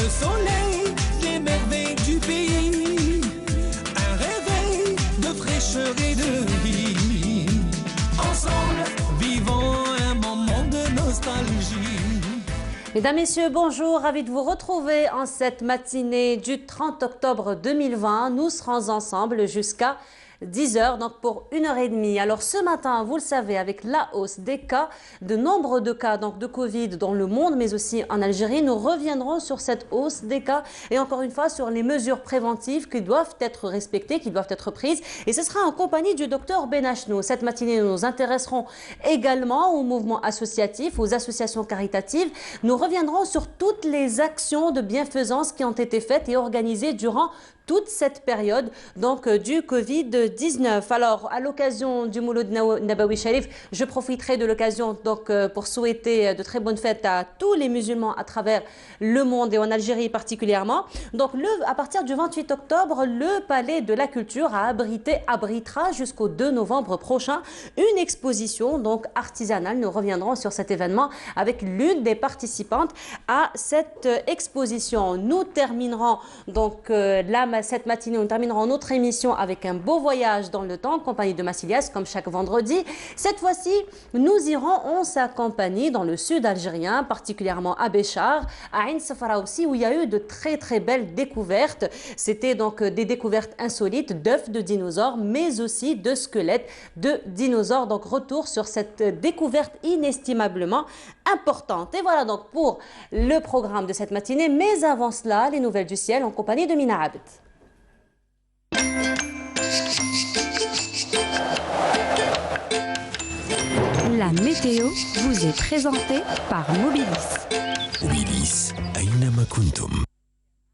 le soleil, les merveilles du pays, un réveil de fraîcheur et de vie. Ensemble, vivons un moment de nostalgie. Mesdames, Messieurs, bonjour, ravi de vous retrouver en cette matinée du 30 octobre 2020. Nous serons ensemble jusqu'à 10h, donc pour 1h30. Alors ce matin, vous le savez, avec la hausse des cas, de nombre de cas donc de Covid dans le monde, mais aussi en Algérie, nous reviendrons sur cette hausse des cas et encore une fois sur les mesures préventives qui doivent être respectées, qui doivent être prises. Et ce sera en compagnie du docteur Benachnou. Cette matinée, nous nous intéresserons également aux mouvements associatifs, aux associations caritatives. Nous reviendrons sur toutes les actions de bienfaisance qui ont été faites et organisées durant toute cette période donc du Covid-19. Alors, à l'occasion du Mouloud Nabawi Sharif, je profiterai de l'occasion donc pour souhaiter de très bonnes fêtes à tous les musulmans à travers le monde et en Algérie particulièrement. Donc, à partir du 28 octobre, le Palais de la Culture abritera jusqu'au 2 novembre prochain une exposition donc artisanale. Nous reviendrons sur cet événement avec l'une des participantes à cette exposition. Nous terminerons donc cette matinée, nous terminerons notre émission avec un beau voyage dans le temps en compagnie de Massilias, comme chaque vendredi. Cette fois-ci, nous irons en sa compagnie dans le sud algérien, particulièrement à Béchar, à Ain Safara aussi, où il y a eu de très très belles découvertes. C'était donc des découvertes insolites d'œufs de dinosaures, mais aussi de squelettes de dinosaures. Donc retour sur cette découverte inestimablement importante. Et voilà donc pour le programme de cette matinée. Mais avant cela, les nouvelles du ciel en compagnie de Mina Abed. La météo vous est présentée par Mobilis. Mobilis, Aynama Kuntum.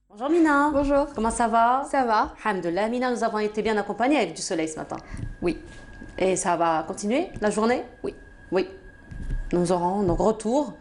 Bonjour Mina. Bonjour. Comment ça va? Ça va. Alhamdulillah. Mina, nous avons été bien accompagnés avec du soleil ce matin. Oui. Et ça va continuer la journée? Oui. Oui. Nous aurons donc retour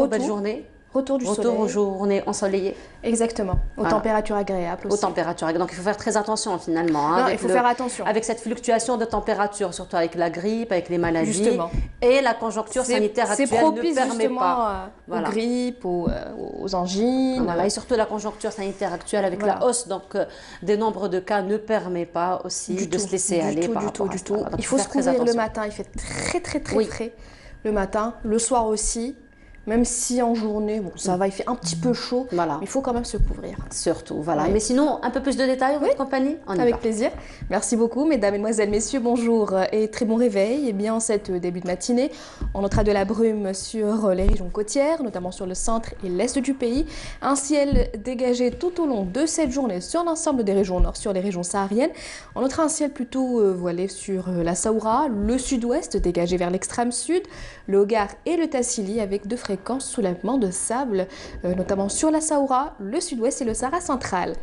belle journée. Retour du soleil. Retour aux journées ensoleillées. Exactement. Aux températures agréables aussi. Aux températures agréables. Donc il faut faire très attention finalement. Non, il faut faire attention. Avec cette fluctuation de température, surtout avec la grippe, avec les maladies. Justement. Et la conjoncture sanitaire actuelle ne permet pas. Aux grippes, aux angines. Voilà. Et surtout la conjoncture sanitaire actuelle avec la hausse donc, des nombres de cas ne permet pas aussi de se laisser aller. Du tout. Il faut se couvrir le matin. Il fait très frais le matin. Le soir aussi. Même si en journée, bon, ça va, il fait un petit peu chaud, voilà. Mais il faut quand même se couvrir. Surtout, voilà. Mais sinon, un peu plus de détails en votre compagnie? Avec plaisir. Merci beaucoup, mesdames, mesdemoiselles, messieurs, bonjour et très bon réveil. Et bien, en cette début de matinée, on notera de la brume sur les régions côtières, notamment sur le centre et l'est du pays. Un ciel dégagé tout au long de cette journée sur l'ensemble des régions nord, sur les régions sahariennes. On notera un ciel plutôt voilé sur la Saoura, le sud-ouest dégagé vers l'extrême sud, le Hogar et le Tassili avec de fréquents soulèvements de sable, notamment sur la Saoura, le sud-ouest et le Sahara central.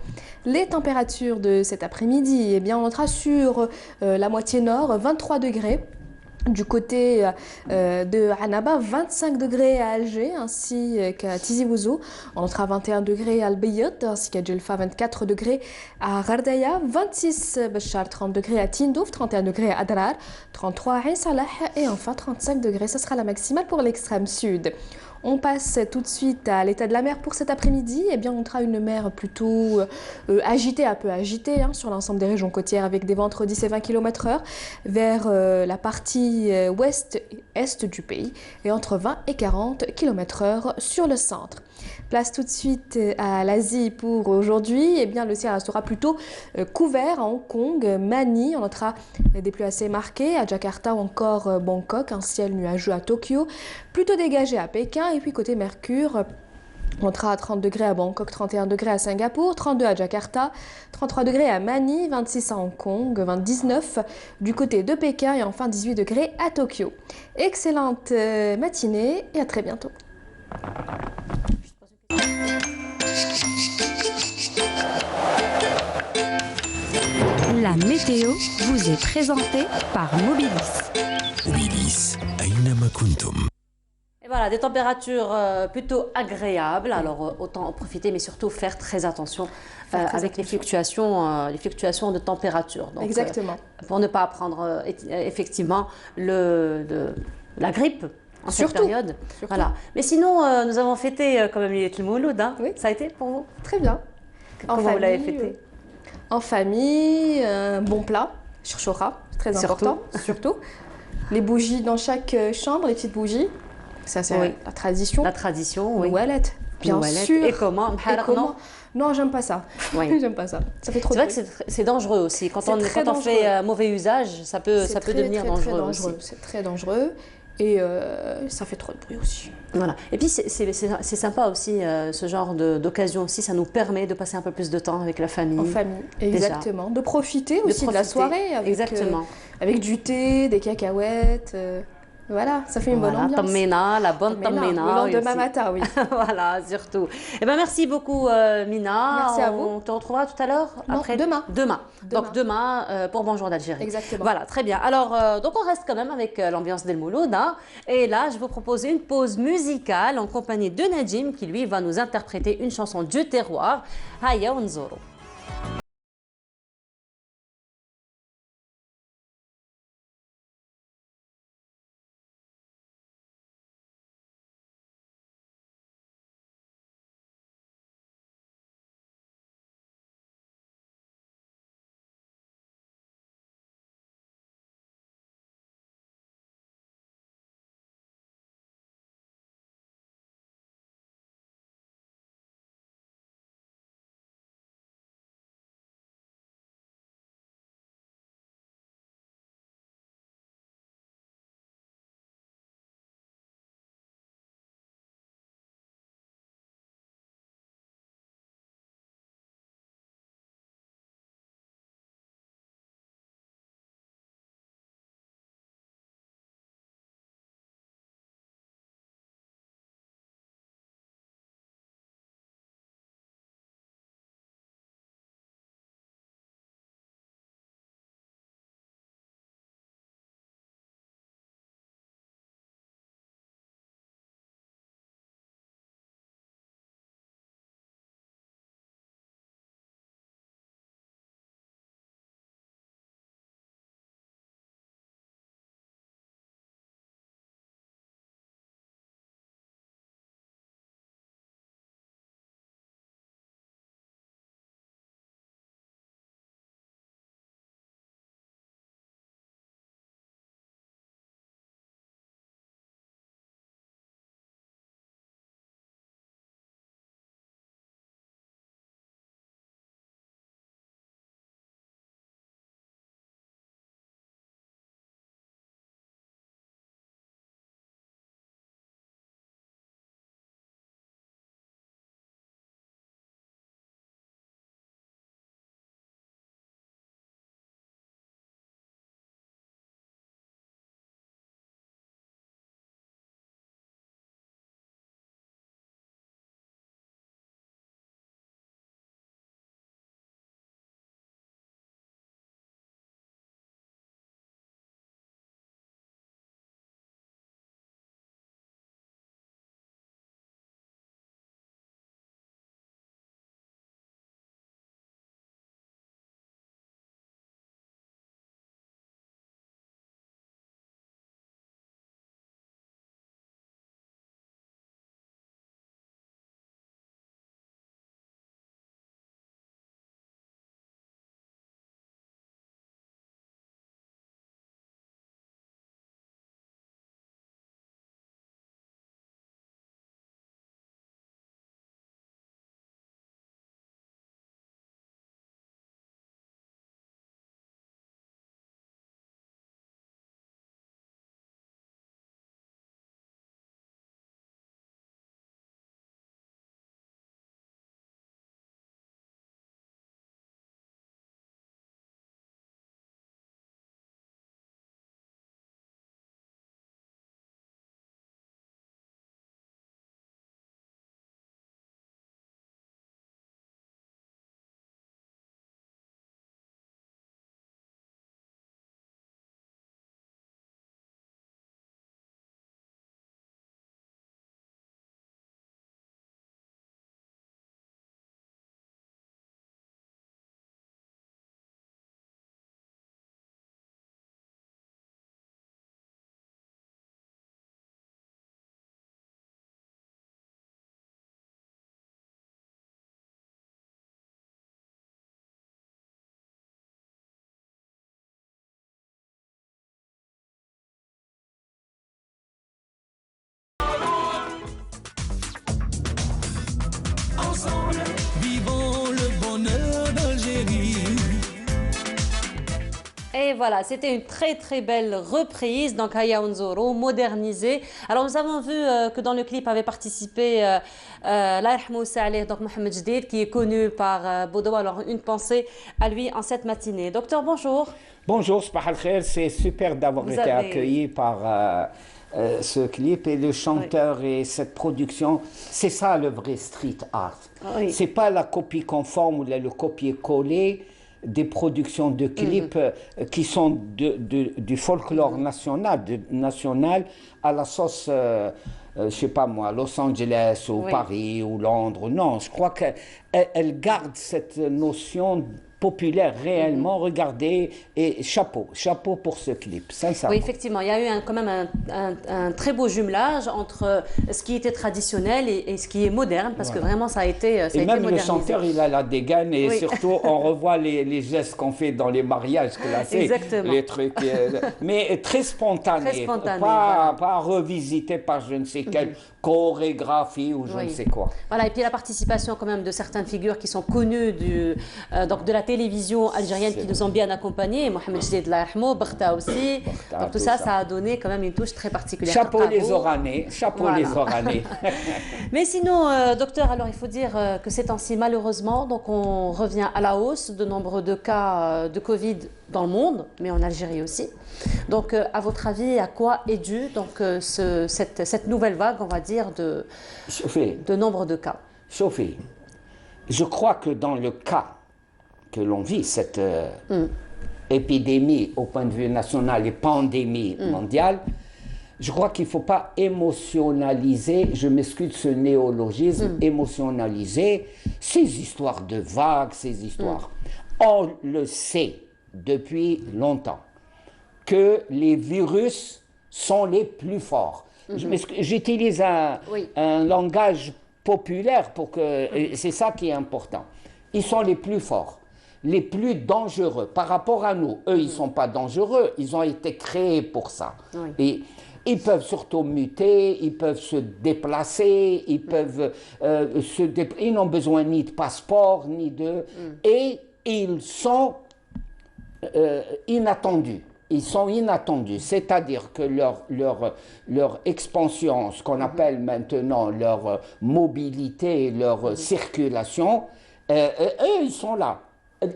Les températures de cet après-midi, eh bien, on notera sur la moitié nord 23 degrés. Du côté de Annaba, 25 degrés à Alger ainsi qu'à Tizi Ouzou. On notera 21 degrés à Al-Bayt ainsi qu'à Djelfa, 24 degrés à Gardaya, 26 Bachar, 30 degrés à Tindouf, 31 degrés à Adrar, 33 à Ain Salah et enfin 35 degrés. Ce sera la maximale pour l'extrême sud. On passe tout de suite à l'état de la mer pour cet après-midi. Eh bien, on notera une mer plutôt agitée, un peu agitée sur l'ensemble des régions côtières avec des vents entre 10 et 20 km/h vers la partie ouest et est du pays et entre 20 et 40 km/h sur le centre. Place tout de suite à l'Asie pour aujourd'hui. Eh bien, le ciel restera plutôt couvert à Hong Kong, Manille. On notera des pluies assez marquées à Jakarta ou encore Bangkok. Un ciel nuageux à Tokyo, plutôt dégagé à Pékin. Et puis côté Mercure, on notera 30 degrés à Bangkok, 31 degrés à Singapour, 32 à Jakarta, 33 degrés à Manille, 26 à Hong Kong, 29 du côté de Pékin et enfin 18 degrés à Tokyo. Excellente matinée et à très bientôt. La météo vous est présentée par Mobilis. Mobilis, Aynama Kuntum. Et voilà, des températures plutôt agréables. Alors autant en profiter, mais surtout faire très attention avec les fluctuations de température. Donc, exactement. Pour ne pas prendre effectivement la grippe. en cette Surtout. période. Surtout. Voilà. Mais sinon, nous avons fêté quand même le Mouloud. Hein. Oui. Ça a été pour vous? Très bien. Comment vous l'avez fêté? En famille, bon plat, chouchoura, très Surtout. important, surtout. Les bougies dans chaque chambre, les petites bougies. Ça, c'est Oui. la tradition. La tradition, oui. Ouelette, bien Ouelette. sûr. Et comment? Et comment Non, j'aime pas ça. Oui. J'aime pas ça. Ça fait trop C'est de vrai que bruit. c'est dangereux aussi. Quand C'est on, très quand on fait dangereux. mauvais usage, ça peut C'est devenir très, dangereux, très dangereux. aussi. C'est très dangereux. Et ça fait trop de bruit aussi. Voilà. Et puis c'est sympa aussi, ce genre d'occasion aussi, ça nous permet de passer un peu plus de temps avec la famille. En famille, exactement. De profiter aussi de la soirée avec, Exactement. avec du thé, des cacahuètes. Voilà, ça fait une bonne ambiance. Tammena, la bonne Tammena, tammena. le oui, lendemain aussi. matin, oui. Voilà, surtout. Eh ben, merci beaucoup, Mina. Merci à vous. On te retrouvera tout à l'heure? Non, demain. Demain. Demain. Donc, demain, pour Bonjour d'Algérie. Exactement. Voilà, très bien. Alors, donc, on reste quand même avec l'ambiance d'El Mouloud. Hein. Et là, je vous propose une pause musicale en compagnie de Najim, qui, lui, va nous interpréter une chanson du terroir, Haya Onzoro. Et voilà, c'était une très très belle reprise, donc Haya Unzuru, modernisée. Alors nous avons vu que dans le clip avait participé Allah yarhamou Saleh, donc Mohamed Jdid, qui est connu par Bodo. Alors une pensée à lui en cette matinée. Docteur, bonjour. Bonjour, Sabah al-Khair, c'est super d'avoir été accueilli par ce clip et le chanteur et cette production. C'est ça le vrai street art. Oui. C'est pas la copie conforme ou le copier-coller des productions de clips qui sont du folklore national à la sauce, je sais pas moi, Los Angeles ou Paris ou Londres. Non, je crois qu'elle garde cette notion populaire réellement. Regardez, et chapeau pour ce clip, sincèrement. Oui, effectivement, il y a eu quand même un très beau jumelage entre ce qui était traditionnel et ce qui est moderne, parce que vraiment ça a été modernisé. Et même le chanteur, il a la dégaine, et surtout on revoit les gestes qu'on fait dans les mariages classés. Exactement. Les trucs, mais très spontané, pas revisité par je ne sais quelle chorégraphie ou je ne sais quoi. Voilà, et puis la participation quand même de certaines figures qui sont connues donc de la télévision algérienne qui nous ont bien accompagnés, Mohamed Jdid Allah yarhamou, Barta aussi. Donc tout ça a donné quand même une touche très particulière. Chapeau les Oranais, les Oranais. Mais sinon, docteur, alors il faut dire que ces temps-ci, malheureusement, donc on revient à la hausse de nombre de cas de Covid dans le monde, mais en Algérie aussi. Donc, à votre avis, à quoi est due donc, cette nouvelle vague, on va dire, de nombre de cas? Sophie, je crois que dans le cas que l'on vit, cette épidémie au point de vue national et pandémie mondiale, je crois qu'il ne faut pas émotionnaliser, je m'excuse ce néologisme, émotionnaliser ces histoires de vagues, ces histoires. On le sait depuis longtemps que les virus sont les plus forts. J'utilise un langage populaire pour que c'est ça qui est important. Ils sont les plus forts, les plus dangereux par rapport à nous. Eux, ils ne sont pas dangereux, ils ont été créés pour ça. Et ils peuvent surtout muter, ils peuvent se déplacer, ils peuvent ils n'ont besoin ni de passeport, ni de... Et ils sont inattendus. Ils sont inattendus, c'est-à-dire que leur expansion, ce qu'on appelle maintenant leur mobilité, leur circulation, eux, ils sont là.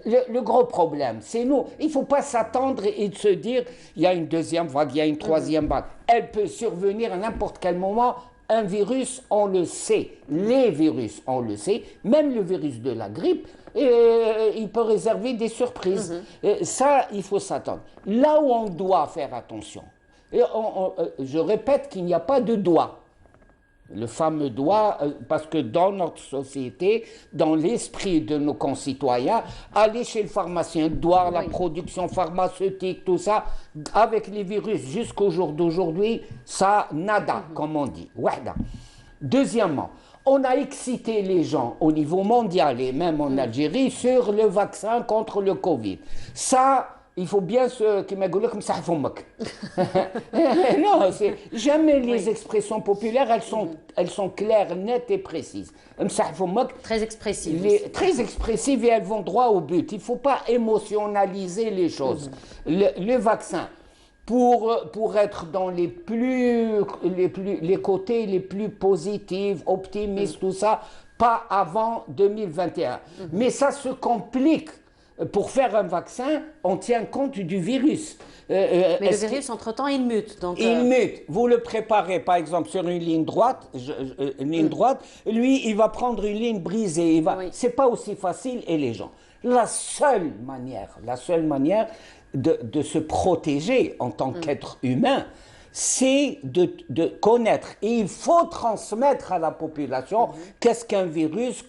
Le gros problème, c'est nous. Il ne faut pas s'attendre et se dire, il y a une deuxième vague, il y a une troisième vague. Elle peut survenir à n'importe quel moment. Un virus, on le sait. Les virus, on le sait. Même le virus de la grippe, il peut réserver des surprises. Ça, il faut s'attendre. Là où on doit faire attention, je répète qu'il n'y a pas de doigt. Le fameux doigt, parce que dans notre société, dans l'esprit de nos concitoyens, aller chez le pharmacien, doigt, la production pharmaceutique, tout ça, avec les virus jusqu'au jour d'aujourd'hui, ça, nada, comme on dit. Wahda. Deuxièmement, on a excité les gens au niveau mondial et même en Algérie sur le vaccin contre le Covid. Ça, il faut bien qui m'a dit comme ça, non, jamais les expressions populaires, elles sont claires, nettes et précises. Très expressives. Très expressives et elles vont droit au but. Il ne faut pas émotionnaliser les choses. Le vaccin, pour être dans les côtés les plus positifs, optimistes, tout ça, pas avant 2021. Mais ça se complique. Pour faire un vaccin, on tient compte du virus. Mais le virus, entre-temps, il mute. Donc, il mute. Vous le préparez, par exemple, sur une ligne droite, lui, il va prendre une ligne brisée. C'est pas aussi facile, et les gens. La seule manière de se protéger en tant qu'être humain, c'est de connaître. Et il faut transmettre à la population qu'est-ce qu'un virus,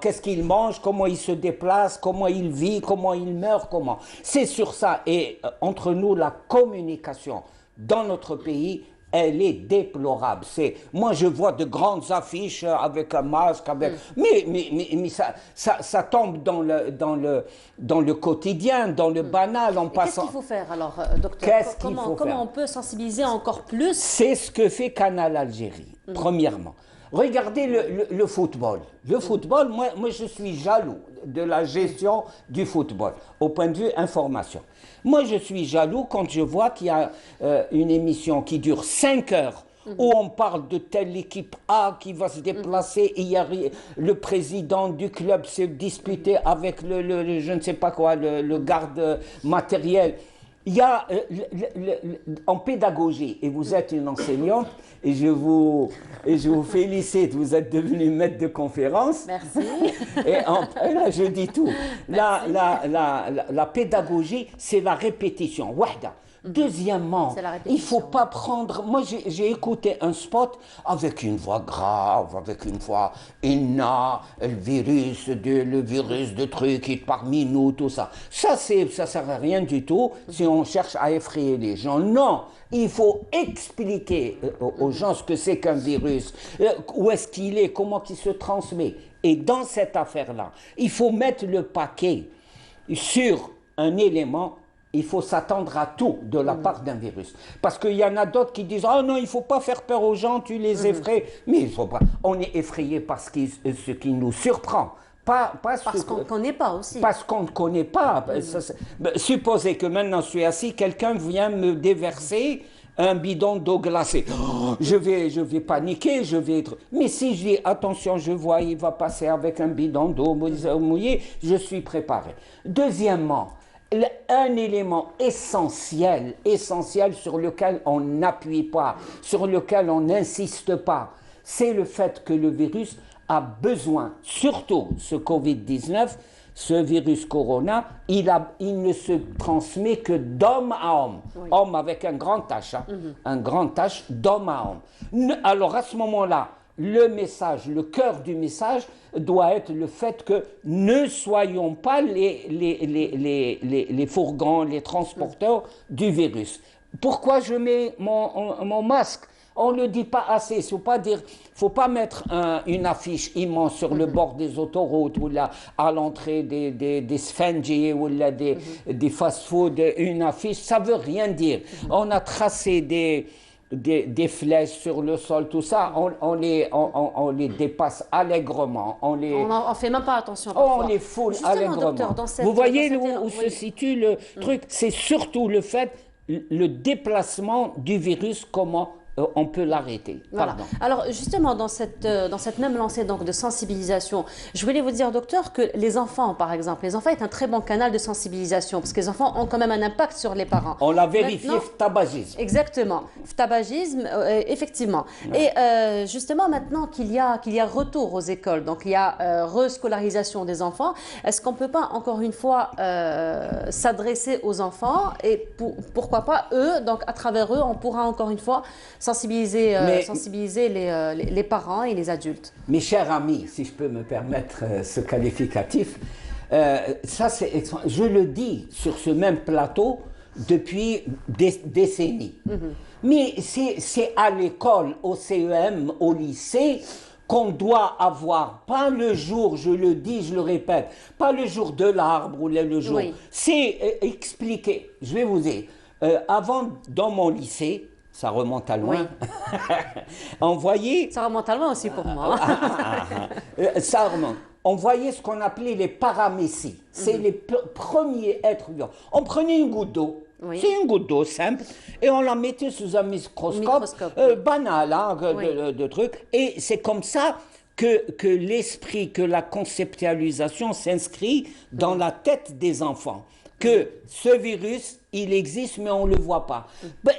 qu'est-ce qu'il mange, comment il se déplace, comment il vit, comment il meurt, comment. C'est sur ça. Et entre nous, la communication dans notre pays, elle est déplorable. Moi, je vois de grandes affiches avec un masque, mais ça tombe dans le quotidien, dans le banal. Qu'est-ce qu'il faut faire alors, docteur? Comment on peut sensibiliser encore plus? C'est ce que fait Canal Algérie, premièrement. Regardez le football. Le football, moi, je suis jaloux de la gestion du football, au point de vue information. Moi, je suis jaloux quand je vois qu'il y a une émission qui dure 5 heures, où on parle de telle équipe A qui va se déplacer, et il y a le président du club s'est disputé avec je ne sais pas quoi, le garde matériel. Il y a en pédagogie, et vous êtes une enseignante, et je vous félicite, vous êtes devenue maître de conférence. Merci. Et là, je dis tout. La pédagogie, c'est la répétition. Wahda. Deuxièmement, il ne faut pas prendre... Moi, j'ai écouté un spot avec une voix grave, avec une voix inna, le virus de trucs parmi nous, tout ça. Ça sert à rien du tout si on cherche à effrayer les gens. Non, il faut expliquer aux gens ce que c'est qu'un virus, où est-ce qu'il est, comment il se transmet. Et dans cette affaire-là, il faut mettre le paquet sur un élément. Il faut s'attendre à tout de la part d'un virus. Parce qu'il y en a d'autres qui disent « Ah non, il ne faut pas faire peur aux gens, tu les effraies. » Mais il faut pas. On est effrayé par ce qui nous surprend. Parce qu'on ne connaît pas aussi. Parce qu'on ne connaît pas. Supposez que maintenant je suis assis, quelqu'un vient me déverser un bidon d'eau glacée. Oh, je vais paniquer, je vais être... Mais si je dis, attention, je vois, il va passer avec un bidon d'eau mouillée, je suis préparé. Deuxièmement, un élément essentiel sur lequel on n'appuie pas, sur lequel on n'insiste pas, c'est le fait que le virus a besoin, surtout ce Covid-19, ce virus corona, il ne se transmet que d'homme à homme. Oui. Homme avec un grand H, hein, un grand H d'homme à homme. Alors à ce moment-là, le message, le cœur du message doit être le fait que ne soyons pas les fourgons, les transporteurs du virus. Pourquoi je mets mon masque? On ne le dit pas assez. Il ne faut pas mettre une affiche immense sur le bord des autoroutes ou là, à l'entrée des Sfenji ou là, des fast-food. Une affiche, ça ne veut rien dire. On a tracé des flèches sur le sol, tout ça, on les dépasse allègrement. On ne fait même pas attention parfois. On les foule allègrement. Docteur, vous voyez où se situe le truc? C'est surtout le fait, le déplacement du virus, comment on peut l'arrêter. Voilà. Alors justement, dans cette même lancée donc, de sensibilisation, je voulais vous dire, docteur, que les enfants, par exemple, les enfants est un très bon canal de sensibilisation, parce que les enfants ont quand même un impact sur les parents. On l'a vérifié, phtabagisme. Exactement, phtabagisme, effectivement. Ouais. Et justement, maintenant qu'il y a retour aux écoles, donc il y a rescolarisation des enfants, est-ce qu'on ne peut pas, encore une fois, s'adresser aux enfants, et pourquoi pas eux, donc à travers eux, on pourra encore une fois sensibiliser les parents et les adultes. Mes chers amis, si je peux me permettre ce qualificatif, je le dis sur ce même plateau depuis des décennies. Mais c'est à l'école, au CEM, au lycée, qu'on doit avoir, pas le jour, je le dis, je le répète, pas le jour de l'arbre ou le jour. Oui. C'est expliquer. Je vais vous dire, avant, dans mon lycée, ça remonte à loin. Oui. Ça remonte à loin aussi pour moi. Ça remonte. On voyait ce qu'on appelait les paramécies. C'est les premiers êtres vivants. On prenait une goutte d'eau. Oui. C'est une goutte d'eau simple. Et on la mettait sous un microscope. Banal, hein, de trucs. Et c'est comme ça que l'esprit, que la conceptualisation s'inscrit dans la tête des enfants. Que ce virus, il existe, mais on ne le voit pas.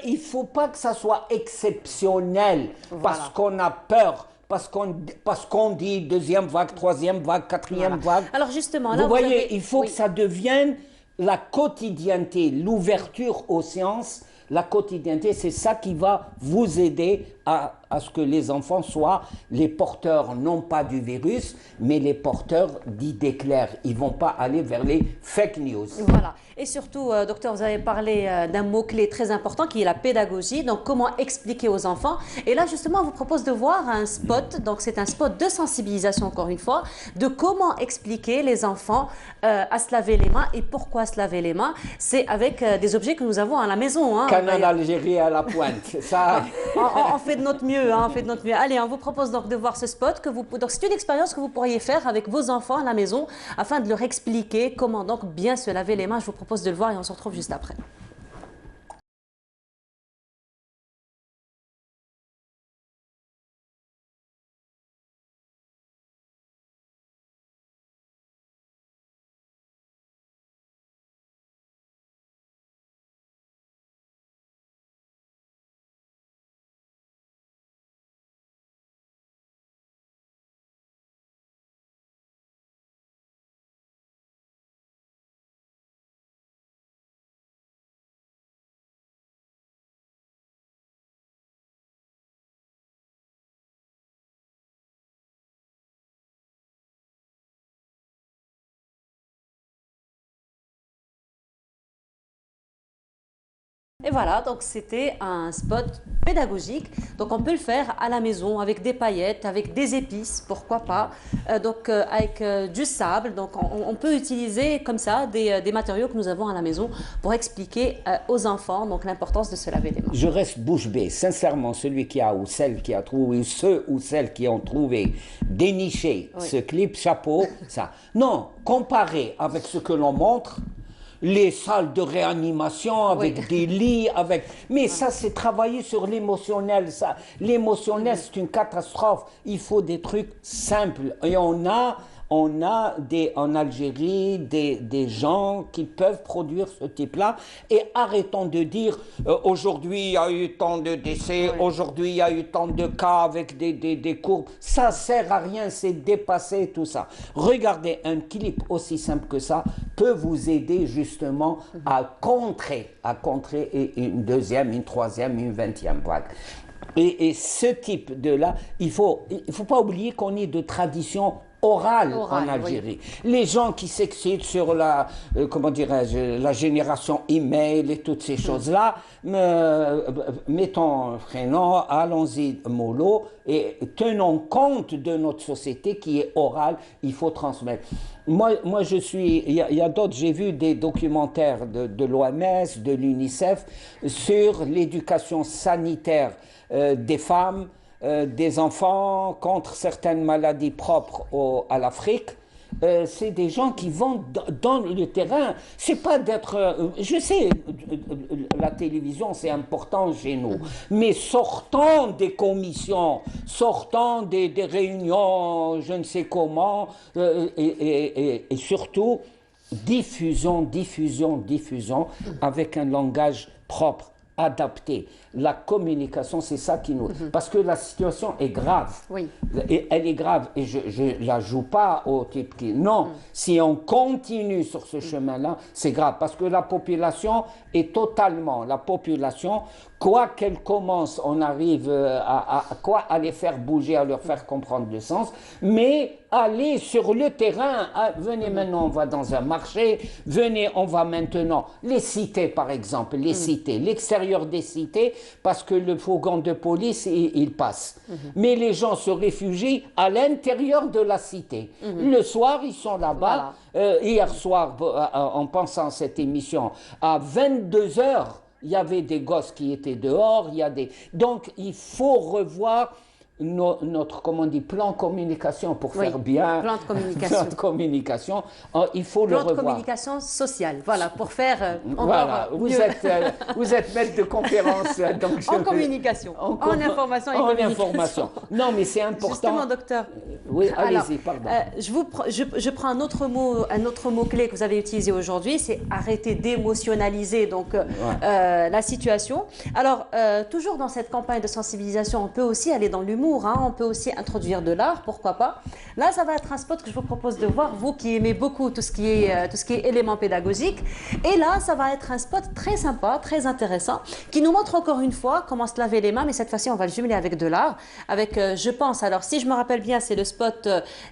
Il ne faut pas que ça soit exceptionnel, parce qu'on a peur, parce qu'on dit deuxième vague, troisième vague, quatrième vague. Alors justement, là, vous voyez, il faut que ça devienne la quotidienneté, l'ouverture aux sciences. La quotidienneté, c'est ça qui va vous aider à ce que les enfants soient les porteurs, non pas du virus, mais les porteurs d'idées claires. Ils ne vont pas aller vers les fake news. Voilà. Et surtout, docteur, vous avez parlé d'un mot-clé très important qui est la pédagogie. Donc, comment expliquer aux enfants. Et là, justement, on vous propose de voir un spot. Donc, c'est un spot de sensibilisation, encore une fois, de comment expliquer les enfants à se laver les mains. Et pourquoi se laver les mains? C'est avec des objets que nous avons à la maison. Hein. Canal Algérie à la pointe. Ça... on fait de notre mieux mieux, hein, on fait de notre mieux. Allez, on vous propose donc de voir ce spot. Donc c'est une expérience que vous pourriez faire avec vos enfants à la maison afin de leur expliquer comment donc bien se laver les mains. Je vous propose de le voir et on se retrouve juste après. Et voilà, donc c'était un spot pédagogique. Donc on peut le faire à la maison avec des paillettes, avec des épices, pourquoi pas. Avec du sable. Donc on peut utiliser comme ça des matériaux que nous avons à la maison pour expliquer aux enfants donc l'importance de se laver les mains. Je reste bouche bée. Sincèrement, celui qui a ou celle qui a trouvé, ceux ou celles qui ont trouvé, déniché ce clip, chapeau, ça. Non, comparé avec ce que l'on montre, les salles de réanimation avec des lits, avec... Mais ça, c'est travailler sur l'émotionnel. Ça, l'émotionnel, c'est une catastrophe. Il faut des trucs simples. Et on a en Algérie des gens qui peuvent produire ce type-là. Et arrêtons de dire aujourd'hui il y a eu tant de décès, aujourd'hui il y a eu tant de cas avec des courbes. Ça sert à rien, c'est dépassé tout ça. Regardez, un clip aussi simple que ça peut vous aider justement à contrer une deuxième, une troisième, une 20e vague. Et ce type de là, il faut pas oublier qu'on est de tradition orale en Algérie. Les gens qui s'excitent sur la, comment dirais-je, la génération email et toutes ces choses-là, mettons freinant, allons-y mollo et tenons compte de notre société qui est orale, il faut transmettre. Moi je suis, il y a d'autres, j'ai vu des documentaires de l'OMS, de l'UNICEF sur l'éducation sanitaire des femmes, des enfants contre certaines maladies propres à l'Afrique. C'est des gens qui vont dans le terrain. C'est pas d'être... je sais, la télévision, c'est important chez nous. Mais sortant des commissions, sortant des réunions, je ne sais comment, et surtout, diffusons avec un langage propre, adapté. La communication, c'est ça qui nous... Parce que la situation est grave. Oui. Et elle est grave. Et je la joue pas au type qui... Non, si on continue sur ce chemin-là, c'est grave. Parce que la population est totalement... La population, quoi qu'elle commence, on arrive à les faire bouger, à leur faire comprendre le sens. Mais aller sur le terrain, venez maintenant, on va dans un marché, venez, on va maintenant... Les cités, par exemple, les cités, l'extérieur des cités, parce que le fourgon de police, il passe. Mais les gens se réfugient à l'intérieur de la cité. Le soir, ils sont là-bas. Voilà. Hier soir, en pensant à cette émission, à 22 h, il y avait des gosses qui étaient dehors. Donc, il faut revoir notre, comment on dit, plan de communication pour faire bien. Plan de communication. Plan de communication. Il faut le revoir. Plan de communication sociale, voilà, pour faire voilà, vous êtes maître de conférence. Donc en communication, en information et communication. Non, mais c'est important. Justement, docteur. Oui, allez-y, pardon. Je prends un autre mot clé que vous avez utilisé aujourd'hui, c'est arrêter d'émotionnaliser donc la situation. Alors, toujours dans cette campagne de sensibilisation, on peut aussi aller dans l'humour. On peut aussi introduire de l'art, pourquoi pas. Là, ça va être un spot que je vous propose de voir, vous qui aimez beaucoup tout ce qui est élément pédagogique. Et là, ça va être un spot très sympa, très intéressant, qui nous montre encore une fois comment se laver les mains, mais cette fois-ci, on va le jumeler avec de l'art. Je pense, alors si je me rappelle bien, c'est le spot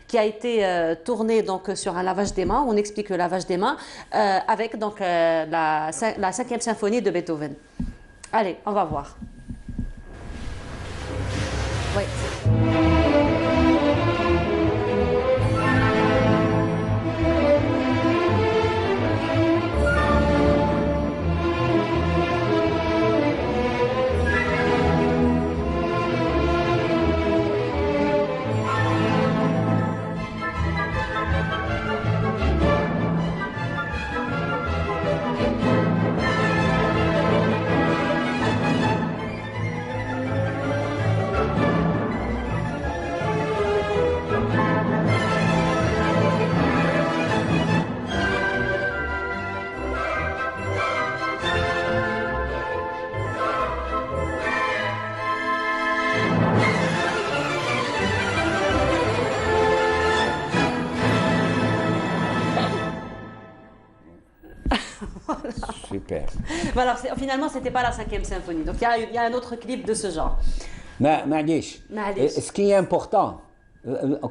qui a été tourné donc, sur un lavage des mains. On explique le lavage des mains avec donc, la 5e symphonie de Beethoven. Allez, on va voir. Oui. Alors, finalement, c'était pas la 5e symphonie. Donc, il y a un autre clip de ce genre. معليش. Ce qui est important,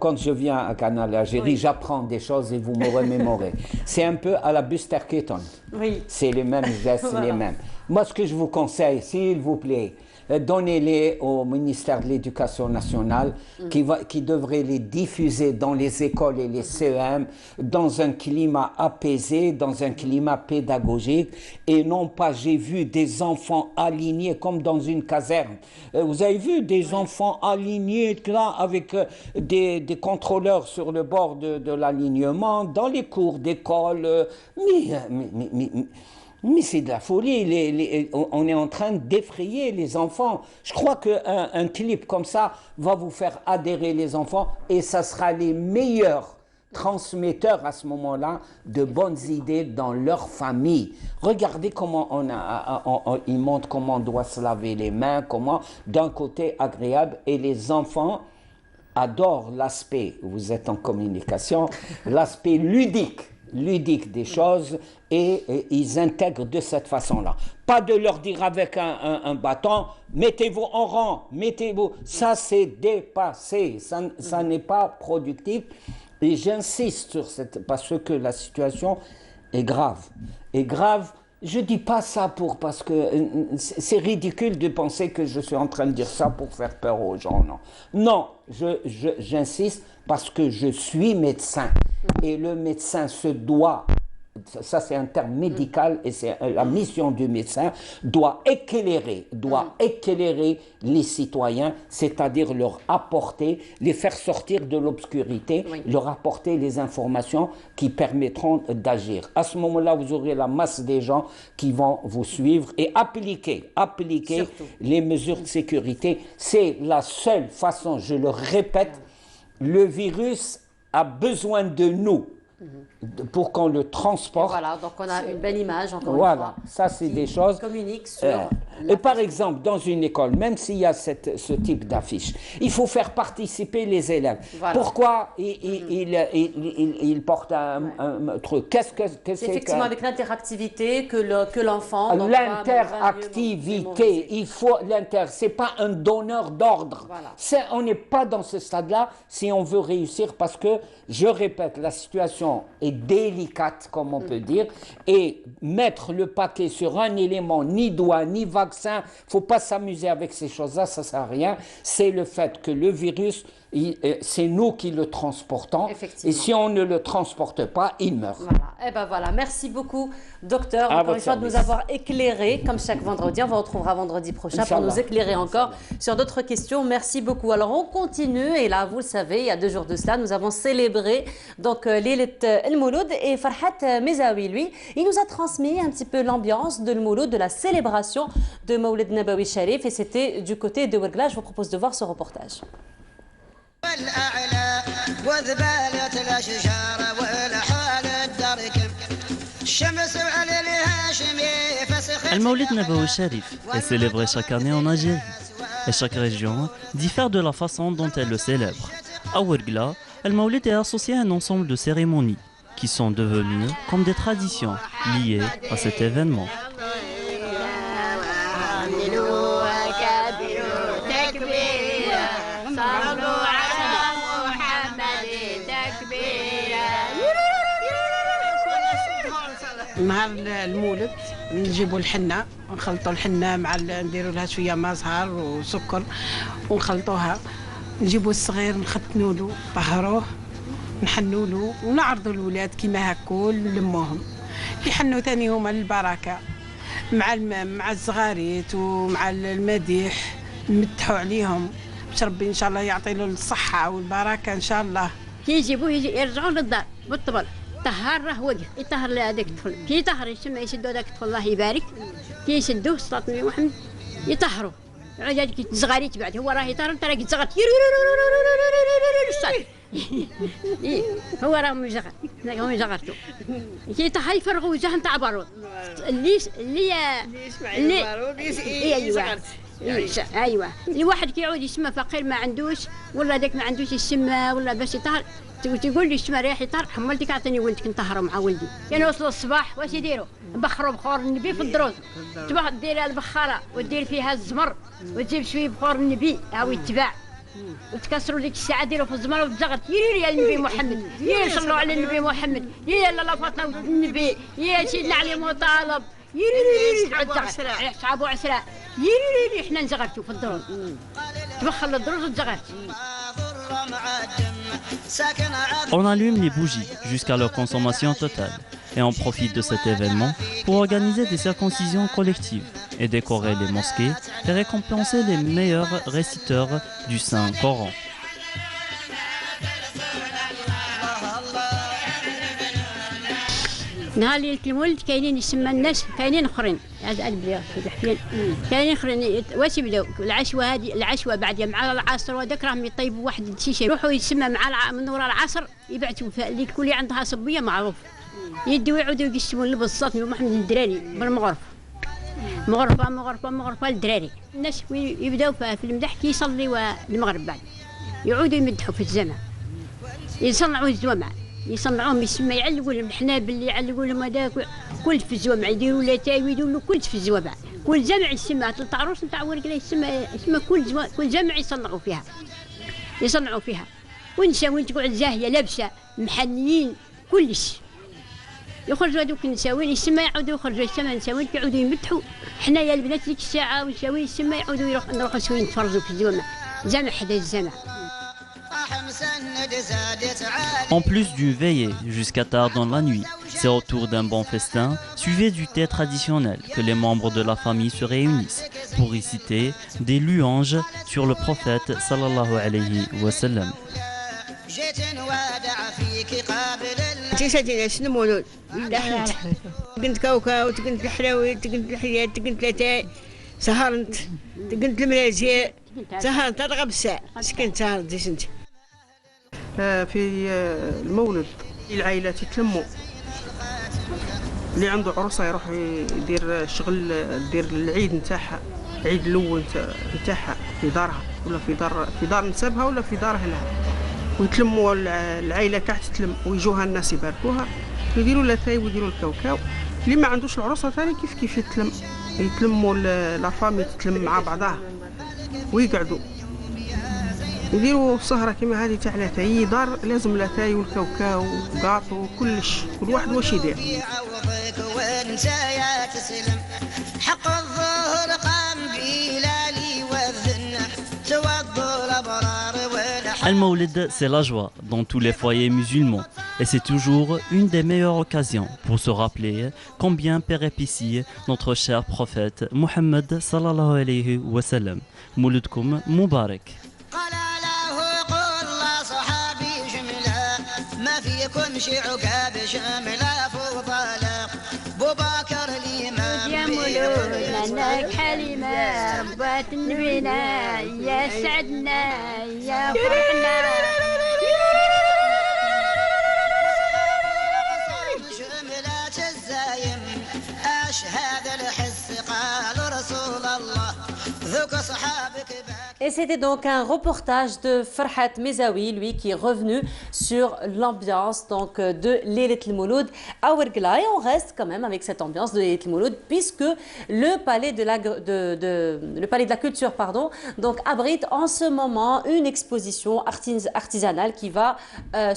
quand je viens à Canal Algérie, j'apprends des choses et vous me remémorez. C'est un peu à la Buster Keaton. Oui. C'est les mêmes gestes, les mêmes. Moi, ce que je vous conseille, s'il vous plaît, donnez-les au ministère de l'Éducation nationale qui devrait les diffuser dans les écoles et les CEM dans un climat apaisé, dans un climat pédagogique et non pas j'ai vu des enfants alignés comme dans une caserne. Vous avez vu des enfants alignés là avec des contrôleurs sur le bord de l'alignement dans les cours d'école. Mais c'est de la folie, on est en train d'effrayer les enfants. Je crois qu'un clip comme ça va vous faire adhérer les enfants et ça sera les meilleurs transmetteurs à ce moment-là de bonnes idées dans leur famille. Regardez comment ils montrent comment on doit se laver les mains, comment d'un côté agréable et les enfants adorent l'aspect, vous êtes en communication, l'aspect ludique des choses et ils intègrent de cette façon-là. Pas de leur dire avec un bâton, mettez-vous en rang, mettez-vous. Ça, c'est dépassé, ça n'est pas productif. Et j'insiste sur parce que la situation est grave. Et grave, je ne dis pas ça parce que c'est ridicule de penser que je suis en train de dire ça pour faire peur aux gens. Non, j'insiste parce que je suis médecin. Et le médecin se doit, ça c'est un terme médical et c'est la mission du médecin, doit éclairer les citoyens, c'est-à-dire leur apporter, les faire sortir de l'obscurité, leur apporter les informations qui permettront d'agir. À ce moment-là, vous aurez la masse des gens qui vont vous suivre et appliquer les mesures de sécurité. C'est la seule façon, je le répète, le virus a besoin de nous pour qu'on le transporte. Voilà, donc on a une belle image, encore une voilà, fois. Ça c'est des choses. Communique sur. Et par exemple, dans une école, même s'il y a ce type d'affiche, il faut faire participer les élèves. Voilà. Pourquoi il porte un truc? Qu'est-ce que c'est? Effectivement, avec l'interactivité que l'enfant. L'interactivité, il faut c'est pas un donneur d'ordre. Voilà. On n'est pas dans ce stade-là si on veut réussir parce que, je répète, la situation est délicate, comme on peut dire, et mettre le paquet sur un élément, ni doigt, ni vaccin, il ne faut pas s'amuser avec ces choses-là, ça ne sert à rien. C'est le fait que le virus, c'est nous qui le transportons, et si on ne le transporte pas, il meurt. Voilà. Eh ben voilà, merci beaucoup, docteur, encore une fois de nous avoir éclairés, comme chaque vendredi. On vous retrouvera vendredi prochain pour nous éclairer encore sur d'autres questions. Merci beaucoup. Alors on continue, et là, vous le savez, il y a 2 jours de cela, nous avons célébré donc Lilet El Mouloud, et Farhat Mezaoui, lui, il nous a transmis un petit peu l'ambiance de Mouloud, de la célébration de Maouloud Nabawi Sharif, et c'était du côté de Ouergla. Je vous propose de voir ce reportage. El Maouloud Nabawi Sharif est célébré chaque année en Algérie et chaque région diffère de la façon dont elle le célèbre. À Ouergla, El Maouloud est associé à un ensemble de cérémonies qui sont devenues comme des traditions liées à cet événement. نهار المولد نجيبوا الحنة ونخلطوا الحنة مع نديروا لها شوية ما زهر وسكر ونخلطوها نجيبوا الصغير نختنوا له طهروه نحنوا له ونعرضوا الولاد كيما هكول نلموهم يحنوا ثاني هما البركة مع الزغاريت ومع المديح نمدحوا عليهم باش ربي ان شاء الله يعطي له الصحة والبركة ان شاء الله. كي يجيبوه يرجعوا للدار بالطبل طهر له وجه يطهر هذاك الطفل كي يطهر يشم يشدوا هذاك الطفل الله يبارك كي يشدوه سلطني محمد يطهروا عاد كي تزغريت بعد هو راه يطهر انت راك تزغرت هو راه مزغر هم يزغرتوا كي يطهر يفرغوا وجه نتاع بارود اللي ايوه الواحد كيعود يسمى فقير ما عندوش ولا داك ما عندوش يسمى ولا باش يطهر تقول لي السما ريح يطهر حملتك اعطيني ولدك نطهره مع ولدي يعني وصلوا الصباح واش يديروا بخروا بخور النبي في الدروز تبغى دير البخاره ودير فيها الزمر وتجيب شويه بخور النبي هاو يتباع وتكسروا ديك الساعه ديروا في الزمر وتزغط يري يا النبي محمد يا صلوا على النبي محمد يا لاله فاطمه النبي يا سيدنا علي مطالب يري صعبوا عسراء يري حنا نزغرتوا في الدروز تبخل الدروز وتزغرت. On allume les bougies jusqu'à leur consommation totale et on profite de cet événement pour organiser des circoncisions collectives et décorer les mosquées et récompenser les meilleurs réciteurs du Saint-Coran. نهار ليلة المولد كاينين يسمى الناس كاينين اخرين هذا البليغ كاينين اخرين واش يبداو العشوه هذه العشوه بعد مع العصر وهذاك راهم يطيبوا واحد الشيشه يروحوا يسمى مع من وراء العصر يبعثوا اللي كل عندها صبيه معروف يدوا يعودوا يقسموا البساط محمد الدراري بالمغرف مغرفه للدراري الناس يبداو في المدح كيصليوا المغرب بعد يعودوا يمدحوا في الجامع يصنعوا الجوامع يصنعوهم يسمى يعلقوا لهم الحنابل اللي يعلقوا لهم هذاك كل في الزوامع يديروا لتاوي يديروا كل في الزوامع كل جامع يسمى ثلاث عروس نتاع ورقله يسمى كل جامع يصنعوا فيها ونساوي تقعد زاهيه لابسه محنيين كلش يخرجوا هذوك النساوين يسمى يعودوا يخرجوا يسمى نساوين يعودوا يمدحوا حنايا البنات ديك الساعه ونساوين يسمى يعودوا نروحوا شويه نتفرجوا في الزوامع جامع حدا الجامع. En plus d'une veillée jusqu'à tard dans la nuit, c'est autour d'un bon festin, suivi du thé traditionnel, que les membres de la famille se réunissent pour réciter des louanges sur le prophète sallallahu alayhi wa sallam. في المولد العائلات يتلموا اللي عنده عروسه يروح يدير شغل يدير العيد نتاعها العيد الاول نتاعها في دارها ولا في دار نسبها ولا في دار اهلها ويتلموا العائله تاع تتلم ويجوها الناس يباركوها يديروا لاتاي ويديروا الكاوكاو اللي ما عندوش العروسه ثاني كيف يتلموا لا فامي تتلم مع بعضها ويقعدوا يديروا سهرة كما هذه تاع لاتاي دار لازم لاتاي والكاوكاو وقاطو وكلش كل واحد واش يدير. حق الظهر قام بلالي والذنة توضوا الابرار. Al-Mawlid, c'est la joie dans tous les foyers musulmans et c'est toujours une des meilleures occasions pour se rappeler combien pérépétie notre cher prophète Muhammad sallallahu alayhi wa sallam. Mawlidkoum Mubarak. كنشي عقاب شاملة فضالة بوبكر الإمام يا مولود منك حليمة ربات النبينا يا سعدنا يا فرحنا شملة الزايم أشهد الحس قال رسول الله ذوك صحابك. Et c'était donc un reportage de Farhat Mezaoui, lui qui est revenu sur l'ambiance donc de Laylat al-Mouloud à Ouargla. Et on reste quand même avec cette ambiance de Laylat al-Mouloud puisque le palais de la culture donc abrite en ce moment une exposition artisanale qui va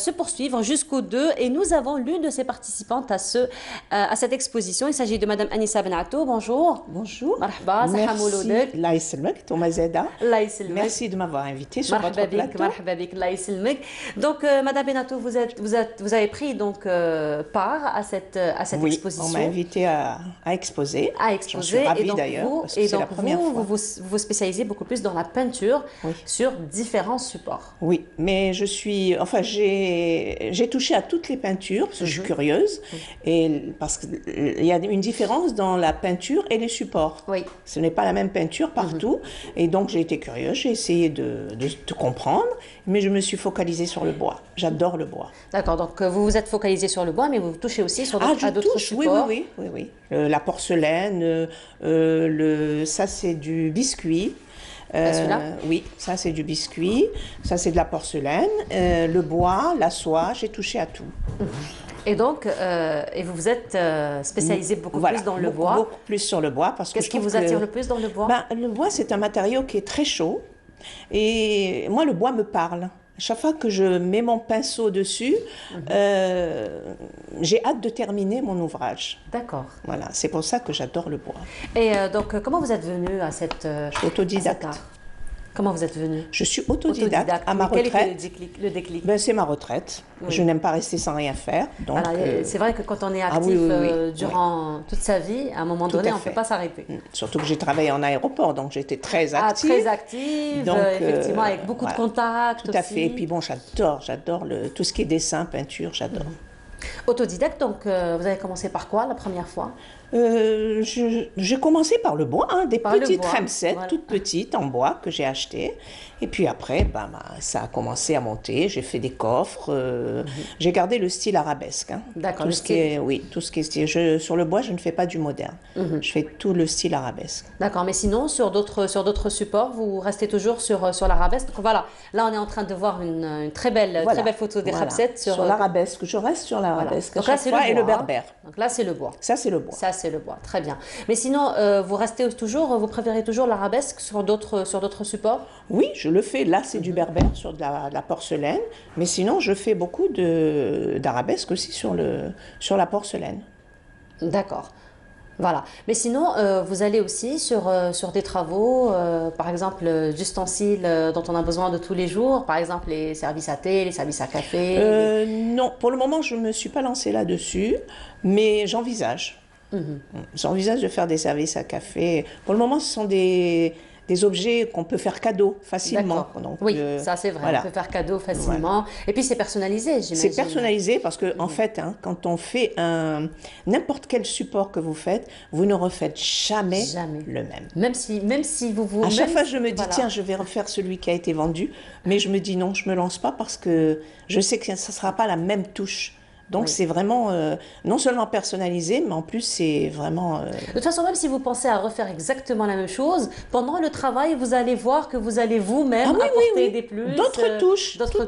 se poursuivre jusqu'au 2 et nous avons l'une de ses participantes à cette exposition. Il s'agit de Madame Anissa Benatou. Bonjour. Bonjour. Marhaba, Merci de m'avoir invité sur votre plateau. Donc, Madame Benatou, vous avez pris donc part à cette exposition. On m'a invité à exposer. J'en suis ravie d'ailleurs, parce que c'est la première fois. Vous vous spécialisez beaucoup plus dans la peinture sur différents supports. Oui, mais j'ai touché à toutes les peintures, parce que je suis curieuse, et parce qu'il y a une différence dans la peinture et les supports. Oui. Ce n'est pas la même peinture partout, et donc j'ai été curieuse. sérieux, j'ai essayé de comprendre, mais je me suis focalisée sur le bois. J'adore le bois. D'accord, donc vous vous êtes focalisé sur le bois, mais vous touchez aussi sur à d'autres oui, supports. oui. La porcelaine, ça c'est du biscuit. Oui, ça c'est du biscuit, ça c'est de la porcelaine, le bois, la soie, j'ai touché à tout. Et donc, et vous vous êtes spécialisé beaucoup plus dans le bois. Beaucoup plus sur le bois. Qu'est-ce qui vous attire le plus dans le bois? Le bois, c'est un matériau qui est très chaud. Et moi, le bois me parle. À chaque fois que je mets mon pinceau dessus, j'ai hâte de terminer mon ouvrage. D'accord. Voilà, c'est pour ça que j'adore le bois. Et donc, comment vous êtes venu à cette... Je suis autodidacte. Comment vous êtes venu? Je suis autodidacte à ma retraite. Quel était le déclic? C'est ma retraite. Oui. Je n'aime pas rester sans rien faire. C'est vrai que quand on est actif durant toute sa vie, à un moment donné, on ne peut pas s'arrêter. Surtout que j'ai travaillé en aéroport, donc j'étais très active. Très active, donc, effectivement, avec beaucoup de contacts. Tout à fait. Et puis bon, j'adore tout ce qui est dessin, peinture, j'adore. Autodidacte, donc vous avez commencé par quoi la première fois? J'ai commencé par le bois, des petites remsettes, toutes petites en bois que j'ai achetées. Et puis après, ça a commencé à monter. J'ai fait des coffres. J'ai gardé le style arabesque. D'accord. Tout ce qui est style. Sur le bois, je ne fais pas du moderne. Je fais tout le style arabesque. D'accord. Mais sinon, sur d'autres supports, vous restez toujours sur l'arabesque. Donc voilà, là, on est en train de voir une très belle photo des remsettes sur l'arabesque. Je reste sur l'arabesque. Donc là, c'est le bois. Et le berbère. Donc là, c'est le bois. Ça, c'est le bois. Ça, c'est le bois. Très bien. Mais sinon, vous préférez toujours l'arabesque sur d'autres supports? Oui, je le fais. Là, c'est du berbère sur de la porcelaine. Mais sinon, je fais beaucoup d'arabesque aussi sur la porcelaine. D'accord. Voilà. Mais sinon, vous allez aussi sur des travaux, par exemple, d'ustensiles dont on a besoin de tous les jours, par exemple les services à thé, les services à café. Non, pour le moment, je ne me suis pas lancée là-dessus, mais j'envisage. J'envisage de faire des services à café. Pour le moment, ce sont des objets qu'on peut faire cadeau facilement. Donc, ça c'est vrai, on peut faire cadeau facilement. Et puis c'est personnalisé, j'imagine. C'est personnalisé parce que en fait, quand on fait n'importe quel support que vous faites, vous ne refaites jamais le même. Même si vous... À chaque fois, je me dis, tiens, je vais refaire celui qui a été vendu, mais je me dis non, je ne me lance pas parce que je sais que ça ne sera pas la même touche. Donc c'est vraiment non seulement personnalisé, mais en plus c'est vraiment... De toute façon, même si vous pensez à refaire exactement la même chose, pendant le travail, vous allez voir que vous allez vous-même apporter des plus... D'autres touches, tout